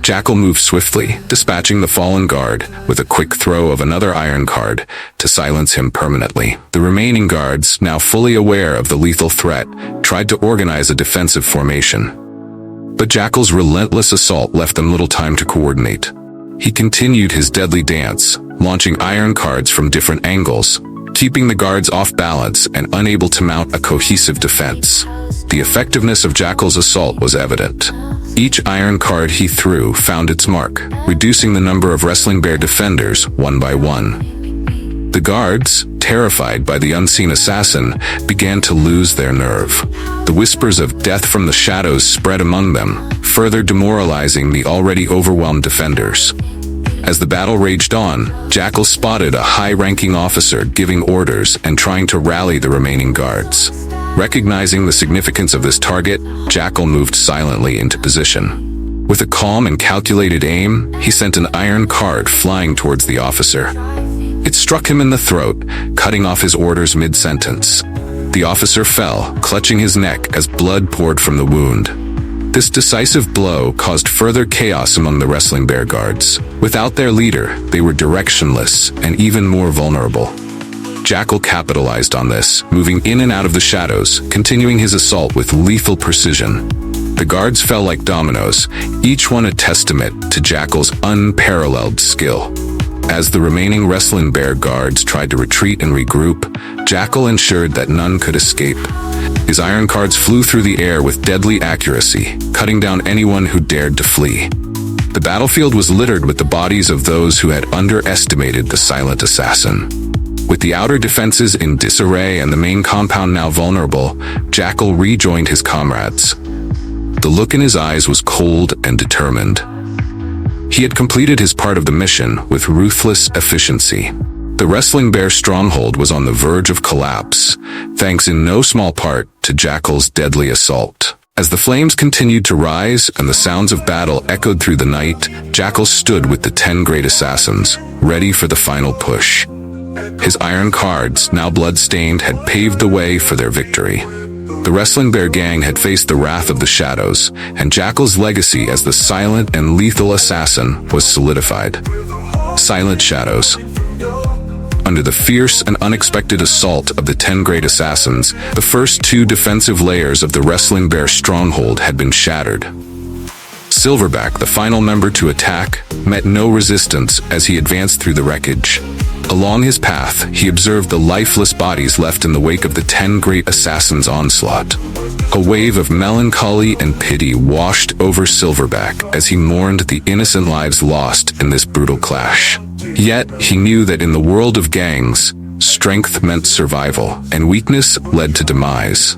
Jackal moved swiftly, dispatching the fallen guard with a quick throw of another iron card to silence him permanently. The remaining guards, now fully aware of the lethal threat, tried to organize a defensive formation. But Jackal's relentless assault left them little time to coordinate. He continued his deadly dance, launching iron cards from different angles, keeping the guards off balance and unable to mount a cohesive defense. The effectiveness of Jackal's assault was evident. Each iron card he threw found its mark, reducing the number of Wrestling Bear defenders one by one. The guards, terrified by the unseen assassin, began to lose their nerve. The whispers of death from the shadows spread among them, further demoralizing the already overwhelmed defenders. As the battle raged on, Jackal spotted a high-ranking officer giving orders and trying to rally the remaining guards. Recognizing the significance of this target, Jackal moved silently into position. With a calm and calculated aim, he sent an iron card flying towards the officer. It struck him in the throat, cutting off his orders mid-sentence. The officer fell, clutching his neck as blood poured from the wound. This decisive blow caused further chaos among the Wrestling Bear guards. Without their leader, they were directionless and even more vulnerable. Jackal capitalized on this, moving in and out of the shadows, continuing his assault with lethal precision. The guards fell like dominoes, each one a testament to Jackal's unparalleled skill. As the remaining Wrestling Bear guards tried to retreat and regroup, Jackal ensured that none could escape. His iron cards flew through the air with deadly accuracy, cutting down anyone who dared to flee. The battlefield was littered with the bodies of those who had underestimated the silent assassin. With the outer defenses in disarray and the main compound now vulnerable, Jackal rejoined his comrades. The look in his eyes was cold and determined. He had completed his part of the mission with ruthless efficiency. The Wrestling Bear stronghold was on the verge of collapse, thanks in no small part to Jackal's deadly assault. As the flames continued to rise and the sounds of battle echoed through the night, Jackal stood with the 10 great assassins, ready for the final push. His iron cards, now blood-stained, had paved the way for their victory. The Wrestling Bear gang had faced the wrath of the shadows, and Jackal's legacy as the silent and lethal assassin was solidified. Silent shadows. Under the fierce and unexpected assault of the 10 great assassins, the first 2 defensive layers of the Wrestling Bear stronghold had been shattered. Silverback, the final member to attack, met no resistance as he advanced through the wreckage. Along his path, he observed the lifeless bodies left in the wake of the 10 great assassins' onslaught. A wave of melancholy and pity washed over Silverback as he mourned the innocent lives lost in this brutal clash. Yet, he knew that in the world of gangs, strength meant survival, and weakness led to demise.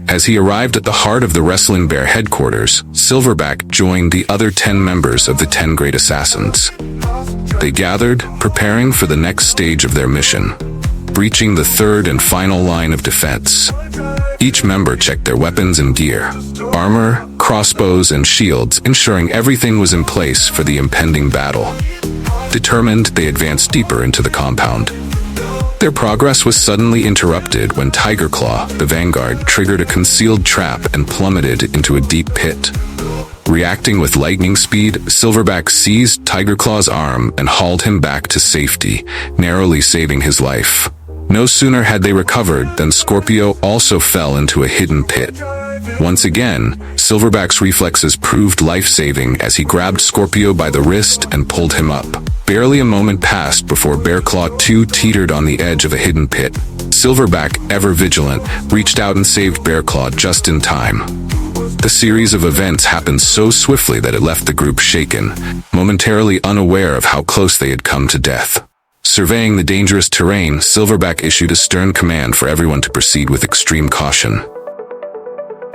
As he arrived at the heart of the Wrestling Bear headquarters, Silverback joined the other 10 members of the 10 Great Assassins. They gathered, preparing for the next stage of their mission, breaching the third and final line of defense. Each member checked their weapons and gear, armor, crossbows, and shields, ensuring everything was in place for the impending battle. Determined, they advanced deeper into the compound. Their progress was suddenly interrupted when Tiger Claw, the vanguard, triggered a concealed trap and plummeted into a deep pit. Reacting with lightning speed, Silverback seized Tiger Claw's arm and hauled him back to safety, narrowly saving his life. No sooner had they recovered than Scorpio also fell into a hidden pit. Once again, Silverback's reflexes proved life-saving as he grabbed Scorpio by the wrist and pulled him up. Barely a moment passed before Bearclaw 2 teetered on the edge of a hidden pit. Silverback, ever vigilant, reached out and saved Bearclaw just in time. The series of events happened so swiftly that it left the group shaken, momentarily unaware of how close they had come to death. Surveying the dangerous terrain, Silverback issued a stern command for everyone to proceed with extreme caution.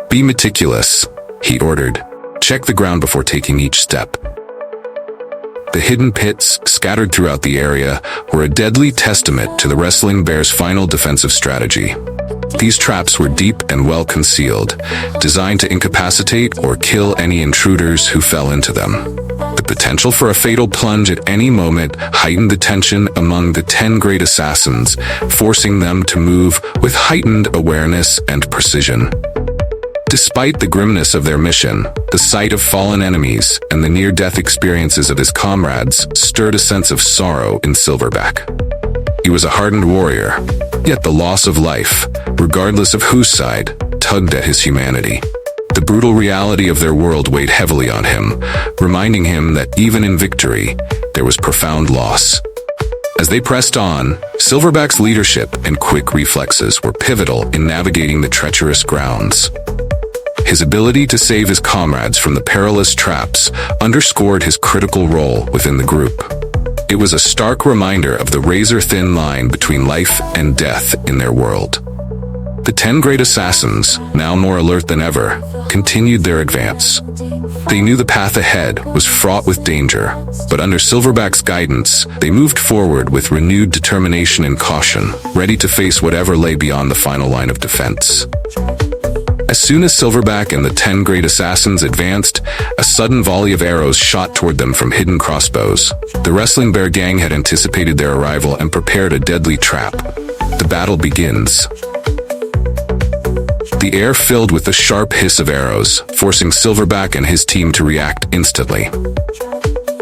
"Be meticulous," he ordered. "Check the ground before taking each step." The hidden pits, scattered throughout the area, were a deadly testament to the Wrestling Bear's final defensive strategy. These traps were deep and well concealed, designed to incapacitate or kill any intruders who fell into them. The potential for a fatal plunge at any moment heightened the tension among the 10 Great Assassins, forcing them to move with heightened awareness and precision. Despite the grimness of their mission, the sight of fallen enemies and the near-death experiences of his comrades stirred a sense of sorrow in Silverback. He was a hardened warrior, yet the loss of life, regardless of whose side, tugged at his humanity. The brutal reality of their world weighed heavily on him, reminding him that even in victory, there was profound loss. As they pressed on, Silverback's leadership and quick reflexes were pivotal in navigating the treacherous grounds. His ability to save his comrades from the perilous traps underscored his critical role within the group. It was a stark reminder of the razor-thin line between life and death in their world. The 10 Great Assassins, now more alert than ever, continued their advance. They knew the path ahead was fraught with danger, but under Silverback's guidance, they moved forward with renewed determination and caution, ready to face whatever lay beyond the final line of defense. As soon as Silverback and the 10 Great Assassins advanced, a sudden volley of arrows shot toward them from hidden crossbows. The Wrestling Bear gang had anticipated their arrival and prepared a deadly trap. The battle begins. The air filled with the sharp hiss of arrows, forcing Silverback and his team to react instantly.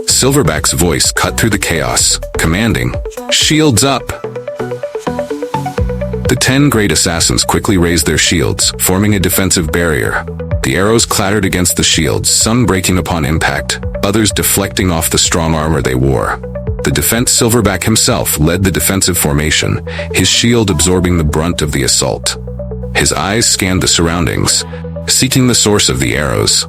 Silverback's voice cut through the chaos, commanding, "Shields up!" The 10 Great Assassins quickly raised their shields, forming a defensive barrier. The arrows clattered against the shields, some breaking upon impact, others deflecting off the strong armor they wore. The defense Silverback himself led the defensive formation, his shield absorbing the brunt of the assault. His eyes scanned the surroundings, seeking the source of the arrows.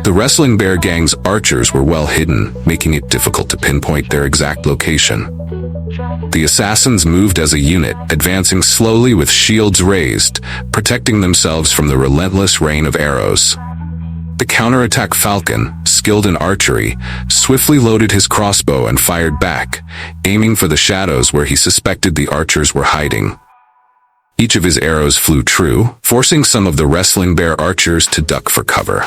The Wrestling Bear gang's archers were well hidden, making it difficult to pinpoint their exact location. The assassins moved as a unit, advancing slowly with shields raised, protecting themselves from the relentless rain of arrows. The counterattack Falcon, skilled in archery, swiftly loaded his crossbow and fired back, aiming for the shadows where he suspected the archers were hiding. Each of his arrows flew true, forcing some of the Wrestling Bear archers to duck for cover.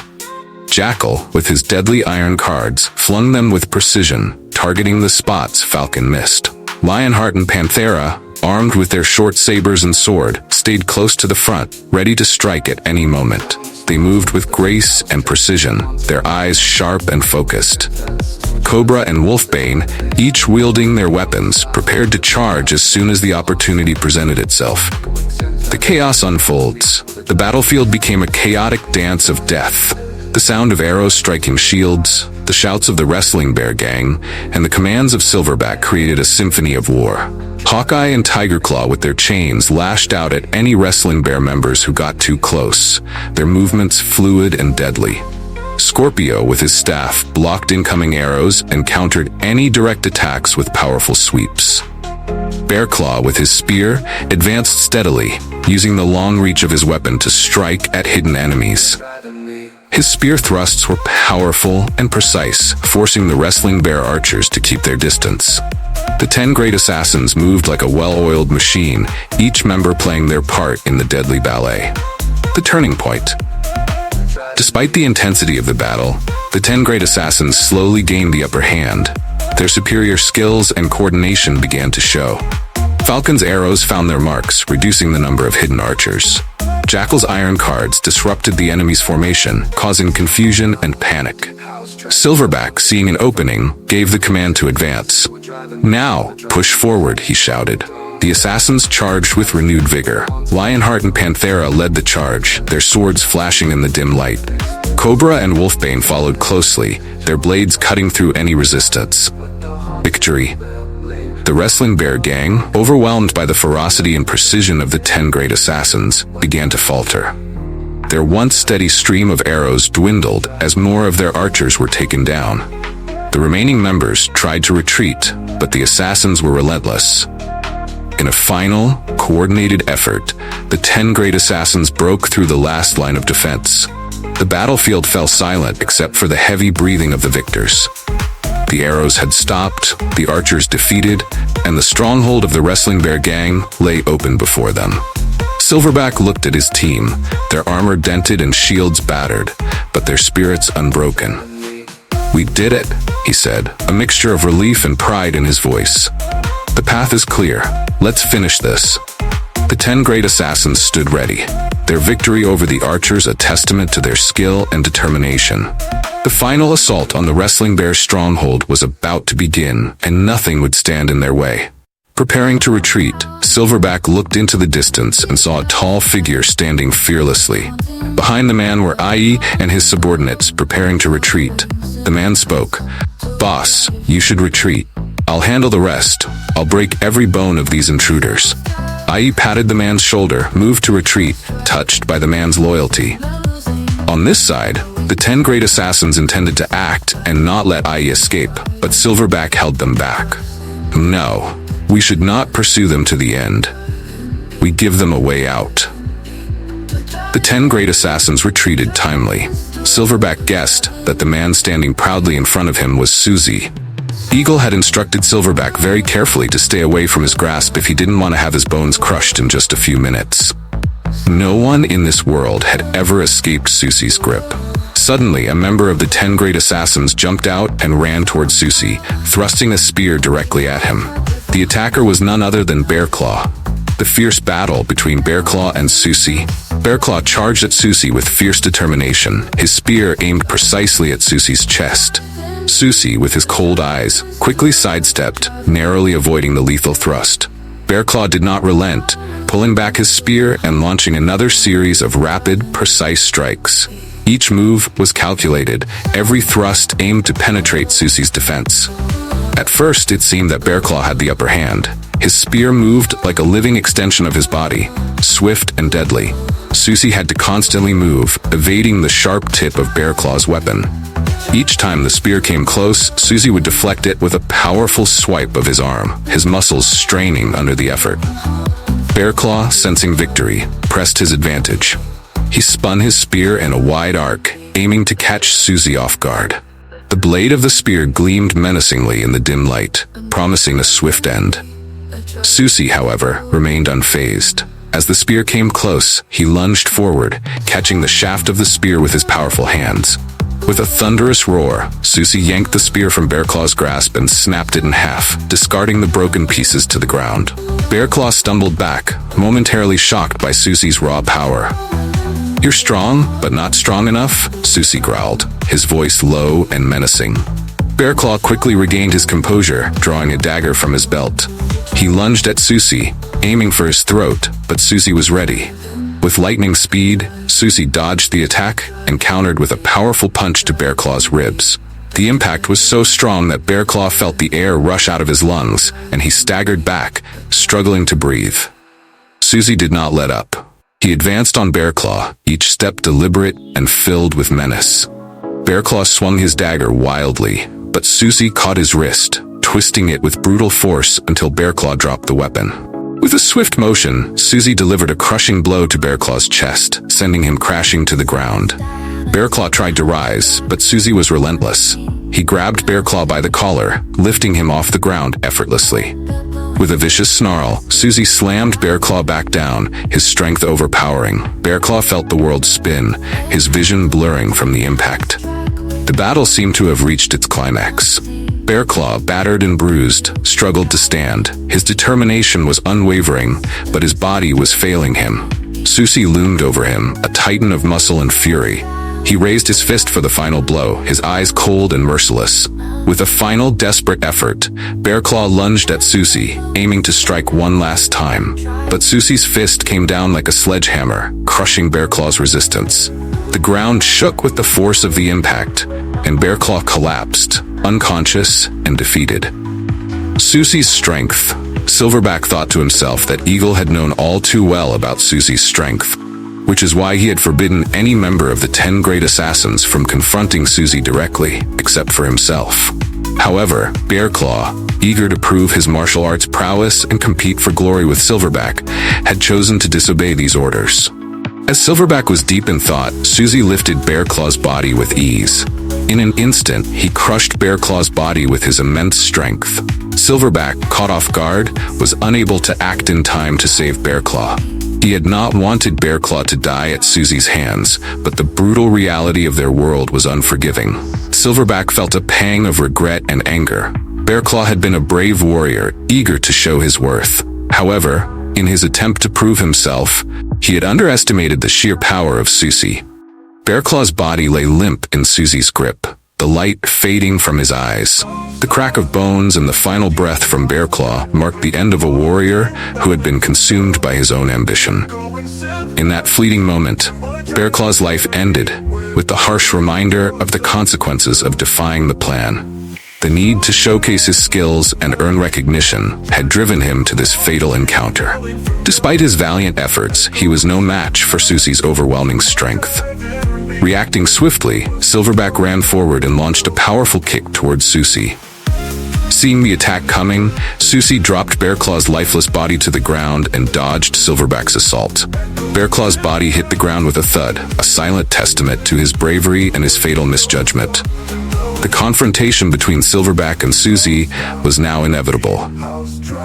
Jackal, with his deadly iron cards, flung them with precision, targeting the spots Falcon missed. Lionheart and Panthera, armed with their short sabers and sword, stayed close to the front, ready to strike at any moment. They moved with grace and precision, their eyes sharp and focused. Cobra and Wolfbane, each wielding their weapons, prepared to charge as soon as the opportunity presented itself. The chaos unfolds. The battlefield became a chaotic dance of death. The sound of arrows striking shields, the shouts of the Wrestling Bear gang, and the commands of Silverback created a symphony of war. Hawkeye and Tiger Claw with their chains lashed out at any Wrestling Bear members who got too close, their movements fluid and deadly. Scorpio with his staff blocked incoming arrows and countered any direct attacks with powerful sweeps. Bearclaw, with his spear, advanced steadily, using the long reach of his weapon to strike at hidden enemies. His spear thrusts were powerful and precise, forcing the wrestling bear archers to keep their distance. The 10 great assassins moved like a well-oiled machine, each member playing their part in the deadly ballet. The turning point. Despite the intensity of the battle, the 10 great assassins slowly gained the upper hand. Their superior skills and coordination began to show. Falcon's arrows found their marks, reducing the number of hidden archers. Jackal's iron cards disrupted the enemy's formation, causing confusion and panic. Silverback, seeing an opening, gave the command to advance. "Now, push forward," he shouted. The assassins charged with renewed vigor. Lionheart and Panthera led the charge, their swords flashing in the dim light. Cobra and Wolfbane followed closely, their blades cutting through any resistance. Victory. The Wrestling Bear gang, overwhelmed by the ferocity and precision of the 10 great assassins, began to falter. Their once steady stream of arrows dwindled as more of their archers were taken down. The remaining members tried to retreat, but the assassins were relentless. In a final, coordinated effort, the 10 great assassins broke through the last line of defense. The battlefield fell silent except for the heavy breathing of the victors. The arrows had stopped, the archers defeated, and the stronghold of the Wrestling Bear gang lay open before them. Silverback looked at his team, their armor dented and shields battered, but their spirits unbroken. "We did it," he said, a mixture of relief and pride in his voice. "The path is clear. Let's finish this." The 10 great assassins stood ready, their victory over the archers a testament to their skill and determination. The final assault on the Wrestling Bear's stronghold was about to begin, and nothing would stand in their way. Preparing to retreat, Silverback looked into the distance and saw a tall figure standing fearlessly. Behind the man were Ai and his subordinates, preparing to retreat. The man spoke. "Boss, you should retreat. I'll handle the rest. I'll break every bone of these intruders." Ai patted the man's shoulder, moved to retreat, touched by the man's loyalty. On this side, the 10 great assassins intended to act and not let Ai escape, but Silverback held them back. "No, we should not pursue them to the end. We give them a way out." The 10 great assassins retreated timely. Silverback guessed that the man standing proudly in front of him was Suzy. Eagle had instructed Silverback very carefully to stay away from his grasp if he didn't want to have his bones crushed in just a few minutes. No one in this world had ever escaped Suzy's grip. Suddenly, a member of the 10 great assassins jumped out and ran towards Suzy, thrusting a spear directly at him. The attacker was none other than Bearclaw. The fierce battle between Bearclaw and Suzy. Bearclaw charged at Suzy with fierce determination, his spear aimed precisely at Suzy's chest. Suzy, with his cold eyes, quickly sidestepped, narrowly avoiding the lethal thrust. Bearclaw did not relent, pulling back his spear and launching another series of rapid, precise strikes. Each move was calculated, every thrust aimed to penetrate Suzy's defense. At first, it seemed that Bearclaw had the upper hand. His spear moved like a living extension of his body, swift and deadly. Suzy had to constantly move, evading the sharp tip of Bearclaw's weapon. Each time the spear came close, Suzy would deflect it with a powerful swipe of his arm, his muscles straining under the effort. Bearclaw, sensing victory, pressed his advantage. He spun his spear in a wide arc, aiming to catch Suzy off guard. The blade of the spear gleamed menacingly in the dim light, promising a swift end. Suzy, however, remained unfazed. As the spear came close, he lunged forward, catching the shaft of the spear with his powerful hands. With a thunderous roar, Suzy yanked the spear from Bearclaw's grasp and snapped it in half, discarding the broken pieces to the ground. Bearclaw stumbled back, momentarily shocked by Suzy's raw power. "You're strong, but not strong enough," Suzy growled, his voice low and menacing. Bearclaw quickly regained his composure, drawing a dagger from his belt. He lunged at Suzy, aiming for his throat, but Suzy was ready. With lightning speed, Suzy dodged the attack and countered with a powerful punch to Bearclaw's ribs. The impact was so strong that Bearclaw felt the air rush out of his lungs, and he staggered back, struggling to breathe. Suzy did not let up. He advanced on Bearclaw, each step deliberate and filled with menace. Bearclaw swung his dagger wildly, but Suzy caught his wrist, twisting it with brutal force until Bearclaw dropped the weapon. With a swift motion, Susie delivered a crushing blow to Bearclaw's chest, sending him crashing to the ground. Bearclaw tried to rise, but Susie was relentless. He grabbed Bearclaw by the collar, lifting him off the ground effortlessly. With a vicious snarl, Susie slammed Bearclaw back down, his strength overpowering. Bearclaw felt the world spin, his vision blurring from the impact. The battle seemed to have reached its climax. Bearclaw, battered and bruised, struggled to stand. His determination was unwavering, but his body was failing him. Susie loomed over him, a titan of muscle and fury. He raised his fist for the final blow, his eyes cold and merciless. With a final desperate effort, Bearclaw lunged at Susie, aiming to strike one last time. But Susie's fist came down like a sledgehammer, crushing Bearclaw's resistance. The ground shook with the force of the impact, and Bearclaw collapsed, unconscious and defeated. Susie's strength. Silverback thought to himself that Eagle had known all too well about Susie's strength, which is why he had forbidden any member of the 10 Great Assassins from confronting Susie directly, except for himself. However, Bearclaw, eager to prove his martial arts prowess and compete for glory with Silverback, had chosen to disobey these orders. As Silverback was deep in thought, Susie lifted Bearclaw's body with ease. In an instant, he crushed Bearclaw's body with his immense strength. Silverback, caught off guard, was unable to act in time to save Bearclaw. He had not wanted Bearclaw to die at Susie's hands, but the brutal reality of their world was unforgiving. Silverback felt a pang of regret and anger. Bearclaw had been a brave warrior, eager to show his worth. However, in his attempt to prove himself, he had underestimated the sheer power of Susie. Bearclaw's body lay limp in Susie's grip, the light fading from his eyes. The crack of bones and the final breath from Bearclaw marked the end of a warrior who had been consumed by his own ambition. In that fleeting moment, Bearclaw's life ended, with the harsh reminder of the consequences of defying the plan. The need to showcase his skills and earn recognition had driven him to this fatal encounter. Despite his valiant efforts, he was no match for Susie's overwhelming strength. Reacting swiftly, Silverback ran forward and launched a powerful kick towards Susie. Seeing the attack coming, Susie dropped Bearclaw's lifeless body to the ground and dodged Silverback's assault. Bearclaw's body hit the ground with a thud, a silent testament to his bravery and his fatal misjudgment. The confrontation between Silverback and Susie was now inevitable.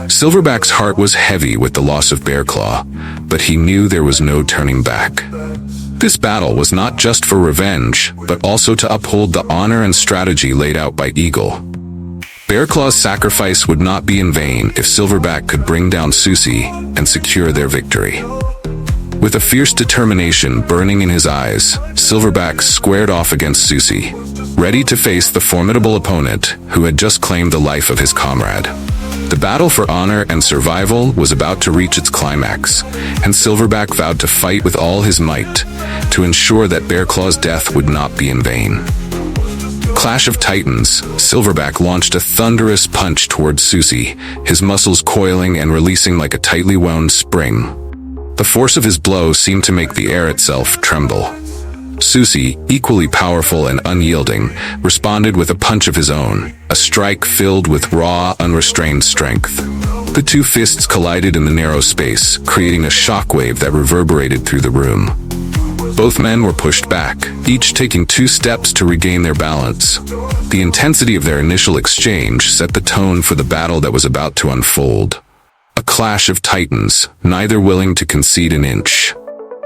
Silverback's heart was heavy with the loss of Bearclaw, but he knew there was no turning back. This battle was not just for revenge, but also to uphold the honor and strategy laid out by Eagle. Bearclaw's sacrifice would not be in vain if Silverback could bring down Susie and secure their victory. With a fierce determination burning in his eyes, Silverback squared off against Susie, ready to face the formidable opponent who had just claimed the life of his comrade. The battle for honor and survival was about to reach its climax, and Silverback vowed to fight with all his might to ensure that Bearclaw's death would not be in vain. Clash of Titans, Silverback launched a thunderous punch towards Susie, his muscles coiling and releasing like a tightly wound spring. The force of his blow seemed to make the air itself tremble. Susie, equally powerful and unyielding, responded with a punch of his own, a strike filled with raw, unrestrained strength. The two fists collided in the narrow space, creating a shockwave that reverberated through the room. Both men were pushed back, each taking 2 steps to regain their balance. The intensity of their initial exchange set the tone for the battle that was about to unfold. A clash of titans, neither willing to concede an inch.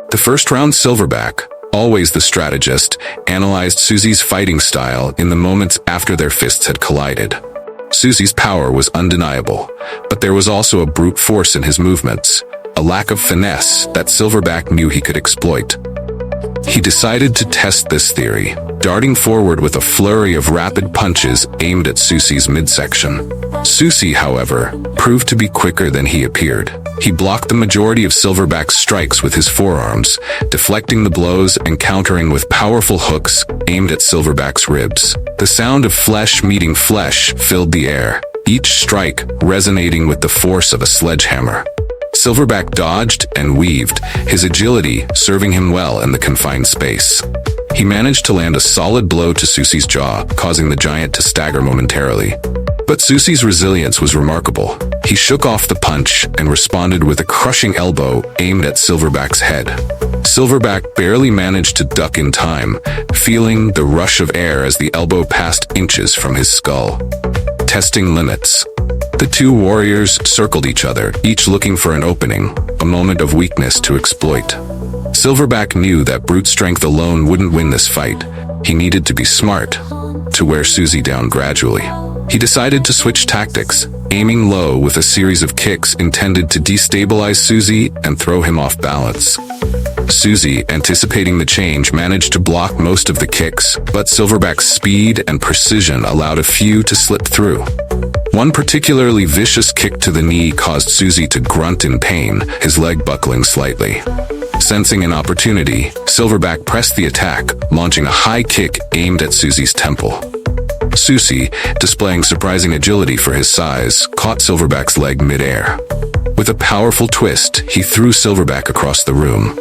The first round, Silverback, always the strategist, analyzed Susie's fighting style in the moments after their fists had collided. Susie's power was undeniable, but there was also a brute force in his movements, a lack of finesse that Silverback knew he could exploit. He decided to test this theory, darting forward with a flurry of rapid punches aimed at Susie's midsection. Susie, however, proved to be quicker than he appeared. He blocked the majority of Silverback's strikes with his forearms, deflecting the blows and countering with powerful hooks aimed at Silverback's ribs. The sound of flesh meeting flesh filled the air, each strike resonating with the force of a sledgehammer. Silverback dodged and weaved, his agility serving him well in the confined space. He managed to land a solid blow to Susie's jaw, causing the giant to stagger momentarily. But Susie's resilience was remarkable. He shook off the punch and responded with a crushing elbow aimed at Silverback's head. Silverback barely managed to duck in time, feeling the rush of air as the elbow passed inches from his skull. Testing limits. The two warriors circled each other, each looking for an opening, a moment of weakness to exploit. Silverback knew that brute strength alone wouldn't win this fight. He needed to be smart, to wear Susie down gradually. He decided to switch tactics, aiming low with a series of kicks intended to destabilize Susie and throw him off balance. Susie, anticipating the change, managed to block most of the kicks, but Silverback's speed and precision allowed a few to slip through. One particularly vicious kick to the knee caused Susie to grunt in pain, his leg buckling slightly. Sensing an opportunity, Silverback pressed the attack, launching a high kick aimed at Susie's temple. Susie, displaying surprising agility for his size, caught Silverback's leg mid-air. With a powerful twist, he threw Silverback across the room.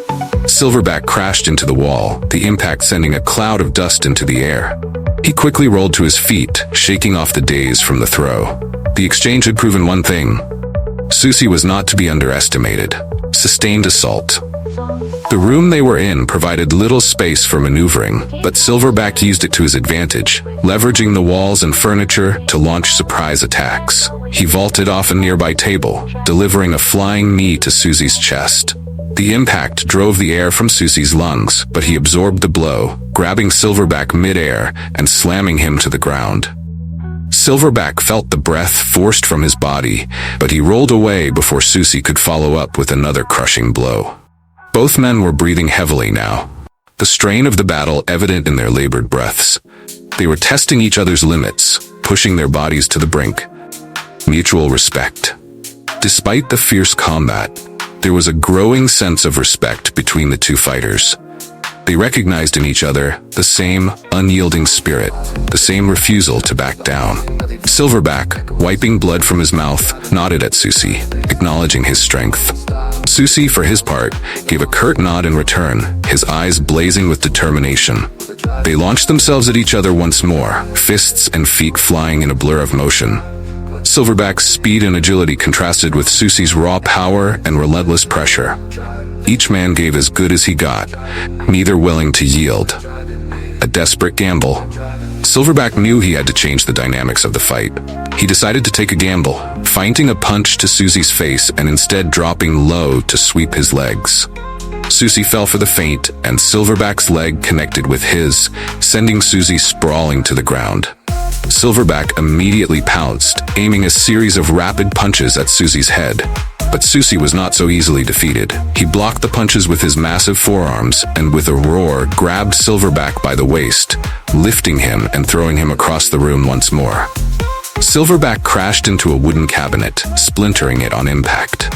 Silverback crashed into the wall, the impact sending a cloud of dust into the air. He quickly rolled to his feet, shaking off the daze from the throw. The exchange had proven one thing. Susie was not to be underestimated. Sustained assault. The room they were in provided little space for maneuvering, but Silverback used it to his advantage, leveraging the walls and furniture to launch surprise attacks. He vaulted off a nearby table, delivering a flying knee to Susie's chest. The impact drove the air from Susie's lungs, but he absorbed the blow, grabbing Silverback mid-air and slamming him to the ground. Silverback felt the breath forced from his body, but he rolled away before Susie could follow up with another crushing blow. Both men were breathing heavily now, the strain of the battle evident in their labored breaths. They were testing each other's limits, pushing their bodies to the brink. Mutual respect. Despite the fierce combat, there was a growing sense of respect between the two fighters. They recognized in each other the same unyielding spirit, the same refusal to back down. Silverback, wiping blood from his mouth, nodded at Susie, acknowledging his strength. Susie, for his part, gave a curt nod in return, his eyes blazing with determination. They launched themselves at each other once more, fists and feet flying in a blur of motion. Silverback's speed and agility contrasted with Susie's raw power and relentless pressure. Each man gave as good as he got, neither willing to yield. A desperate gamble. Silverback knew he had to change the dynamics of the fight. He decided to take a gamble, feinting a punch to Susie's face and instead dropping low to sweep his legs. Susie fell for the feint, and Silverback's leg connected with his, sending Susie sprawling to the ground. Silverback immediately pounced, aiming a series of rapid punches at Susie's head. But Susie was not so easily defeated. He blocked the punches with his massive forearms and with a roar grabbed Silverback by the waist, lifting him and throwing him across the room once more. Silverback crashed into a wooden cabinet, splintering it on impact.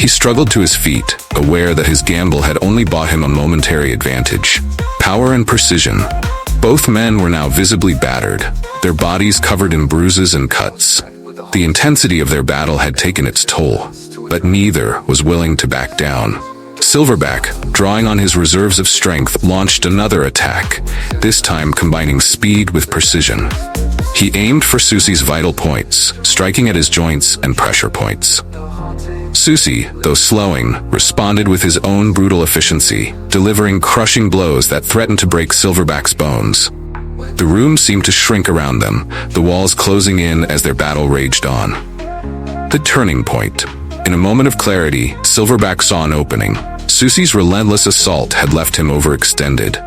He struggled to his feet, aware that his gamble had only bought him a momentary advantage. Power and precision. Both men were now visibly battered, their bodies covered in bruises and cuts. The intensity of their battle had taken its toll, but neither was willing to back down. Silverback, drawing on his reserves of strength, launched another attack, this time combining speed with precision. He aimed for Susie's vital points, striking at his joints and pressure points. Susie, though slowing, responded with his own brutal efficiency, delivering crushing blows that threatened to break Silverback's bones. The room seemed to shrink around them, the walls closing in as their battle raged on. The turning point. In a moment of clarity, Silverback saw an opening. Susie's relentless assault had left him overextended.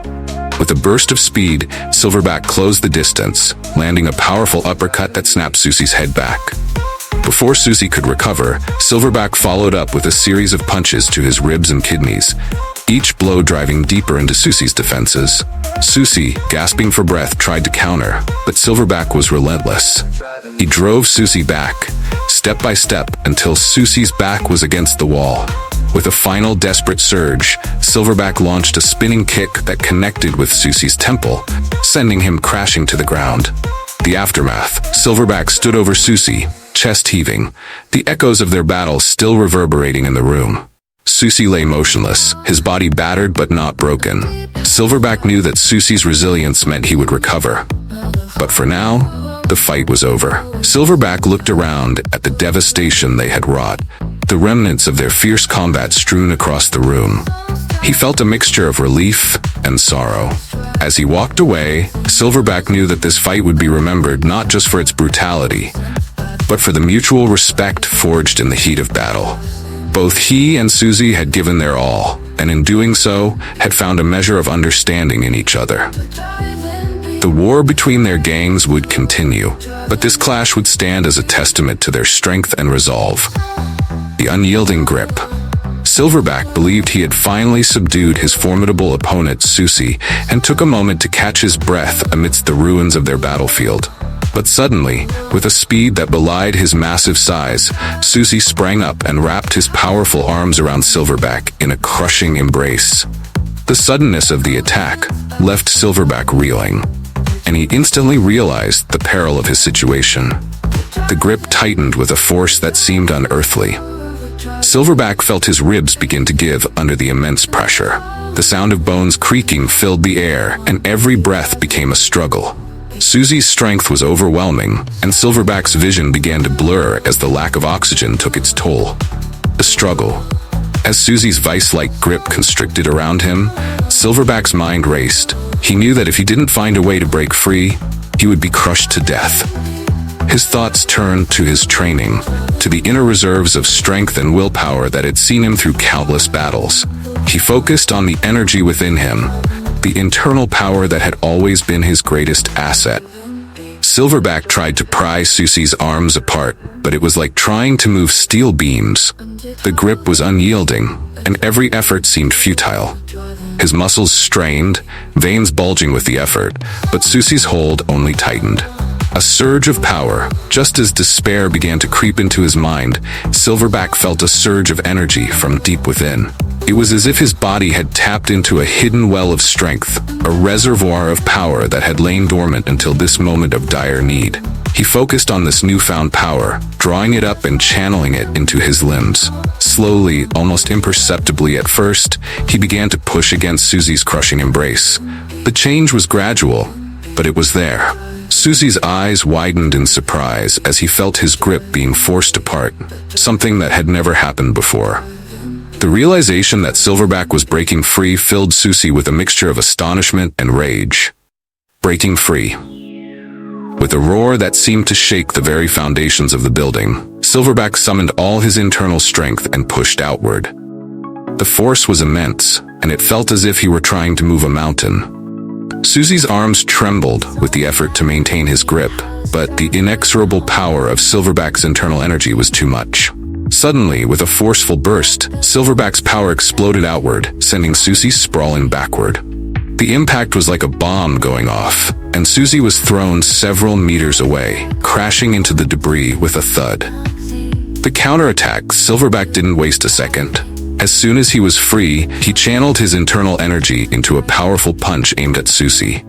With a burst of speed, Silverback closed the distance, landing a powerful uppercut that snapped Susie's head back. Before Susie could recover, Silverback followed up with a series of punches to his ribs and kidneys, each blow driving deeper into Susie's defenses. Susie, gasping for breath, tried to counter, but Silverback was relentless. He drove Susie back, step by step, until Susie's back was against the wall. With a final desperate surge, Silverback launched a spinning kick that connected with Susie's temple, sending him crashing to the ground. The aftermath. Silverback stood over Susie, chest heaving, the echoes of their battle still reverberating in the room. Susie lay motionless, his body battered but not broken. Silverback knew that Susie's resilience meant he would recover. But for now, The fight was over. Silverback looked around at the devastation they had wrought, the remnants of their fierce combat strewn across the room. He felt a mixture of relief and sorrow. As he walked away, Silverback knew that this fight would be remembered not just for its brutality, but for the mutual respect forged in the heat of battle. Both he and Susie had given their all, and in doing so, had found a measure of understanding in each other. The war between their gangs would continue, but this clash would stand as a testament to their strength and resolve. The unyielding grip. Silverback believed he had finally subdued his formidable opponent, Susie, and took a moment to catch his breath amidst the ruins of their battlefield. But suddenly, with a speed that belied his massive size, Susie sprang up and wrapped his powerful arms around Silverback in a crushing embrace. The suddenness of the attack left Silverback reeling, and he instantly realized the peril of his situation. The grip tightened with a force that seemed unearthly. Silverback felt his ribs begin to give under the immense pressure. The sound of bones creaking filled the air, and every breath became a struggle. Susie's strength was overwhelming, and Silverback's vision began to blur as the lack of oxygen took its toll. The struggle. As Susie's vice-like grip constricted around him, Silverback's mind raced. He knew that if he didn't find a way to break free, he would be crushed to death. His thoughts turned to his training, to the inner reserves of strength and willpower that had seen him through countless battles. He focused on the energy within him, the internal power that had always been his greatest asset. Silverback tried to pry Susie's arms apart, but it was like trying to move steel beams. The grip was unyielding, and every effort seemed futile. His muscles strained, veins bulging with the effort, but Susie's hold only tightened. A surge of power. Just as despair began to creep into his mind, Silverback felt a surge of energy from deep within. It was as if his body had tapped into a hidden well of strength, a reservoir of power that had lain dormant until this moment of dire need. He focused on this newfound power, drawing it up and channeling it into his limbs. Slowly, almost imperceptibly at first, he began to push against Susie's crushing embrace. The change was gradual, but it was there. Susie's eyes widened in surprise as he felt his grip being forced apart, something that had never happened before. The realization that Silverback was breaking free filled Susie with a mixture of astonishment and rage. Breaking free. With a roar that seemed to shake the very foundations of the building, Silverback summoned all his internal strength and pushed outward. The force was immense, and it felt as if he were trying to move a mountain. Susie's arms trembled with the effort to maintain his grip, but the inexorable power of Silverback's internal energy was too much. Suddenly, with a forceful burst, Silverback's power exploded outward, sending Susie sprawling backward. The impact was like a bomb going off, and Susie was thrown several meters away, crashing into the debris with a thud. The counterattack, Silverback didn't waste a second. As soon as he was free, he channeled his internal energy into a powerful punch aimed at Susie.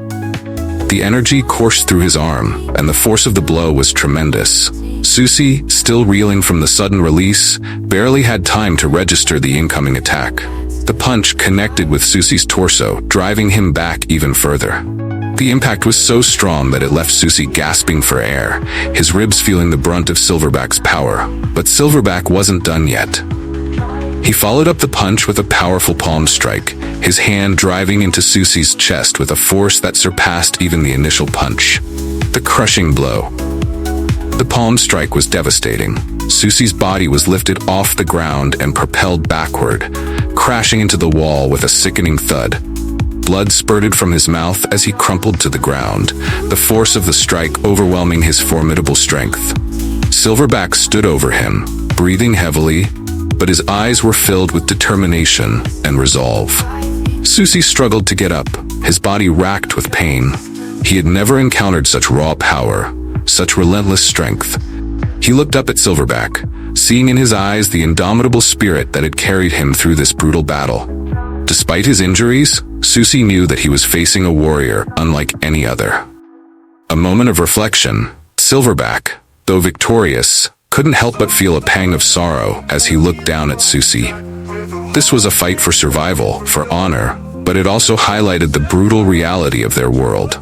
The energy coursed through his arm, and the force of the blow was tremendous. Susie, still reeling from the sudden release, barely had time to register the incoming attack. The punch connected with Susie's torso, driving him back even further. The impact was so strong that it left Susie gasping for air, his ribs feeling the brunt of Silverback's power. But Silverback wasn't done yet. He followed up the punch with a powerful palm strike, his hand driving into Susie's chest with a force that surpassed even the initial punch. The crushing blow. The palm strike was devastating. Susie's body was lifted off the ground and propelled backward, crashing into the wall with a sickening thud. Blood spurted from his mouth as he crumpled to the ground, the force of the strike overwhelming his formidable strength. Silverback stood over him, breathing heavily, but his eyes were filled with determination and resolve. Susie struggled to get up, his body racked with pain. He had never encountered such raw power, such relentless strength. He looked up at Silverback, seeing in his eyes the indomitable spirit that had carried him through this brutal battle. Despite his injuries, Susie knew that he was facing a warrior unlike any other. A moment of reflection, Silverback, though victorious, couldn't help but feel a pang of sorrow as he looked down at Susie. This was a fight for survival, for honor, but it also highlighted the brutal reality of their world.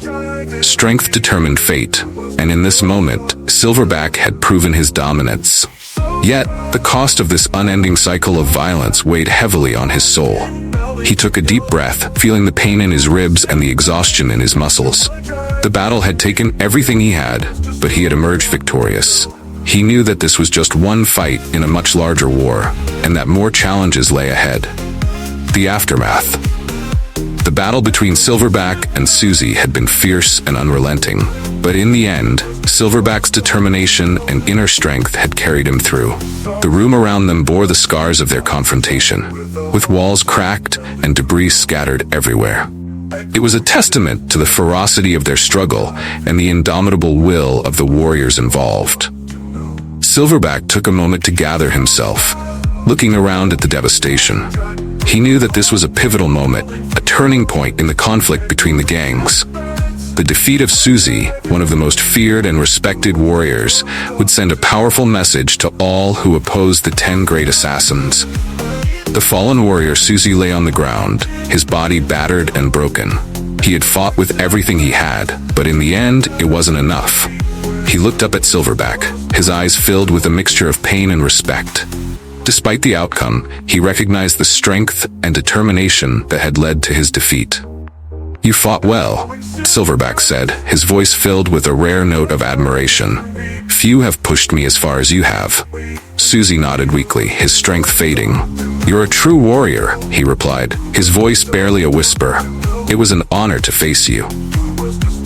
Strength determined fate, and in this moment, Silverback had proven his dominance. Yet, the cost of this unending cycle of violence weighed heavily on his soul. He took a deep breath, feeling the pain in his ribs and the exhaustion in his muscles. The battle had taken everything he had, but he had emerged victorious. He knew that this was just one fight in a much larger war, and that more challenges lay ahead. The aftermath. The battle between Silverback and Susie had been fierce and unrelenting, but in the end, Silverback's determination and inner strength had carried him through. The room around them bore the scars of their confrontation, with walls cracked and debris scattered everywhere. It was a testament to the ferocity of their struggle and the indomitable will of the warriors involved. Silverback took a moment to gather himself, looking around at the devastation. He knew that this was a pivotal moment, a turning point in the conflict between the gangs. The defeat of Susie, one of the most feared and respected warriors, would send a powerful message to all who opposed the 10 great assassins. The fallen warrior Susie lay on the ground, his body battered and broken. He had fought with everything he had, but in the end, it wasn't enough. He looked up at Silverback, his eyes filled with a mixture of pain and respect. Despite the outcome, he recognized the strength and determination that had led to his defeat. "You fought well," Silverback said, his voice filled with a rare note of admiration. "Few have pushed me as far as you have." Susie nodded weakly, his strength fading. "You're a true warrior," he replied, his voice barely a whisper. "It was an honor to face you."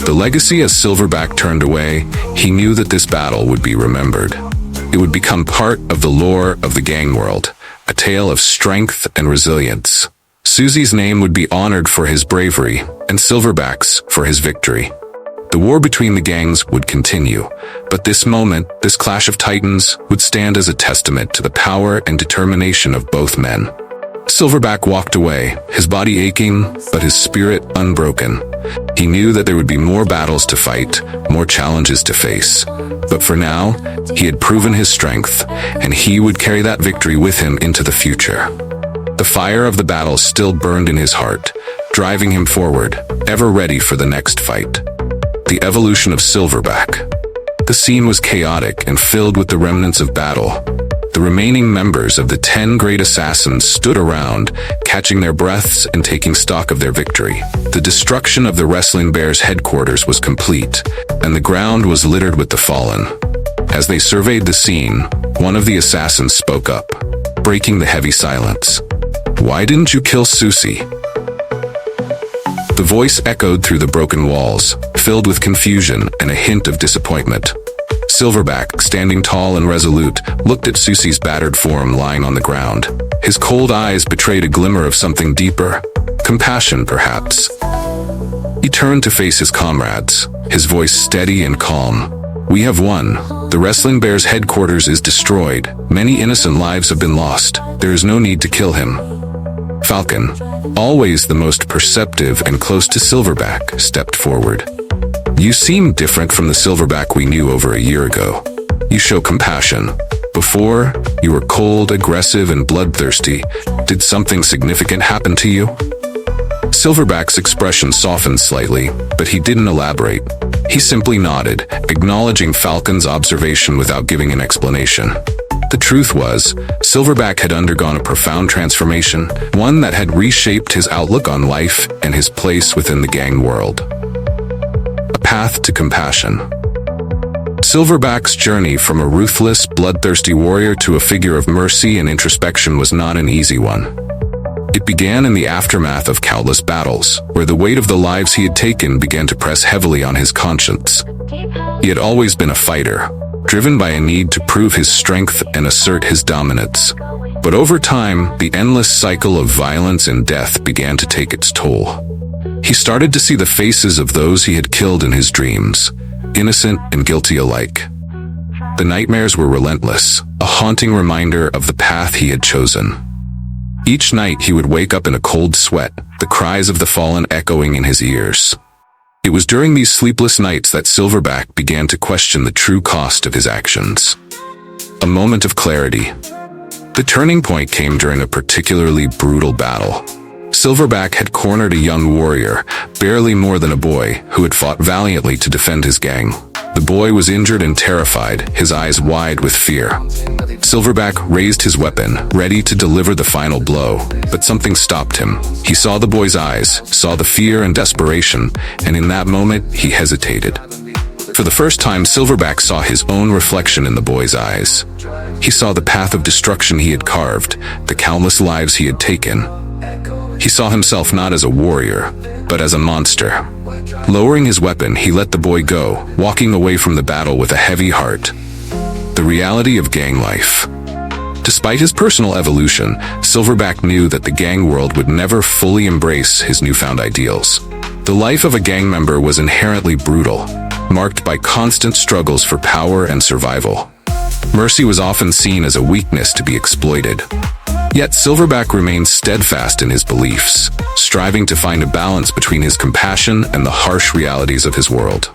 The legacy as Silverback turned away, he knew that this battle would be remembered. It would become part of the lore of the gang world, a tale of strength and resilience. Susie's name would be honored for his bravery, and Silverback's for his victory. The war between the gangs would continue, but this moment, this clash of titans, would stand as a testament to the power and determination of both men. Silverback walked away, his body aching, but his spirit unbroken. He knew that there would be more battles to fight, more challenges to face. But for now, he had proven his strength, and he would carry that victory with him into the future. The fire of the battle still burned in his heart, driving him forward, ever ready for the next fight. The evolution of Silverback. The scene was chaotic and filled with the remnants of battle. The remaining members of the 10 great assassins stood around, catching their breaths and taking stock of their victory. The destruction of the Wrestling Bears headquarters was complete, and the ground was littered with the fallen. As they surveyed the scene, one of the assassins spoke up, breaking the heavy silence. "Why didn't you kill Susie?" The voice echoed through the broken walls, filled with confusion and a hint of disappointment. Silverback, standing tall and resolute, looked at Susie's battered form lying on the ground. His cold eyes betrayed a glimmer of something deeper, compassion perhaps. He turned to face his comrades, his voice steady and calm. "We have won. The Wrestling Bears headquarters is destroyed. Many innocent lives have been lost. There is no need to kill him." Falcon, always the most perceptive and close to Silverback, stepped forward. "You seem different from the Silverback we knew over a year ago. You show compassion. Before, you were cold, aggressive, and bloodthirsty. Did something significant happen to you?" Silverback's expression softened slightly, but he didn't elaborate. He simply nodded, acknowledging Falcon's observation without giving an explanation. The truth was, Silverback had undergone a profound transformation, one that had reshaped his outlook on life and his place within the gang world. A path to compassion. Silverback's journey from a ruthless, bloodthirsty warrior to a figure of mercy and introspection was not an easy one. It began in the aftermath of countless battles, where the weight of the lives he had taken began to press heavily on his conscience. He had always been a fighter, driven by a need to prove his strength and assert his dominance. But over time, the endless cycle of violence and death began to take its toll. He started to see the faces of those he had killed in his dreams, innocent and guilty alike. The nightmares were relentless, a haunting reminder of the path he had chosen. Each night he would wake up in a cold sweat, the cries of the fallen echoing in his ears. It was during these sleepless nights that Silverback began to question the true cost of his actions. A moment of clarity. The turning point came during a particularly brutal battle. Silverback had cornered a young warrior, barely more than a boy, who had fought valiantly to defend his gang. The boy was injured and terrified, his eyes wide with fear. Silverback raised his weapon, ready to deliver the final blow, but something stopped him. He saw the boy's eyes, saw the fear and desperation, and in that moment, he hesitated. For the first time, Silverback saw his own reflection in the boy's eyes. He saw the path of destruction he had carved, the countless lives he had taken. He saw himself not as a warrior, but as a monster. Lowering his weapon, he let the boy go, walking away from the battle with a heavy heart. The reality of gang life. Despite his personal evolution, Silverback knew that the gang world would never fully embrace his newfound ideals. The life of a gang member was inherently brutal, marked by constant struggles for power and survival. Mercy was often seen as a weakness to be exploited. Yet Silverback remained steadfast in his beliefs, striving to find a balance between his compassion and the harsh realities of his world.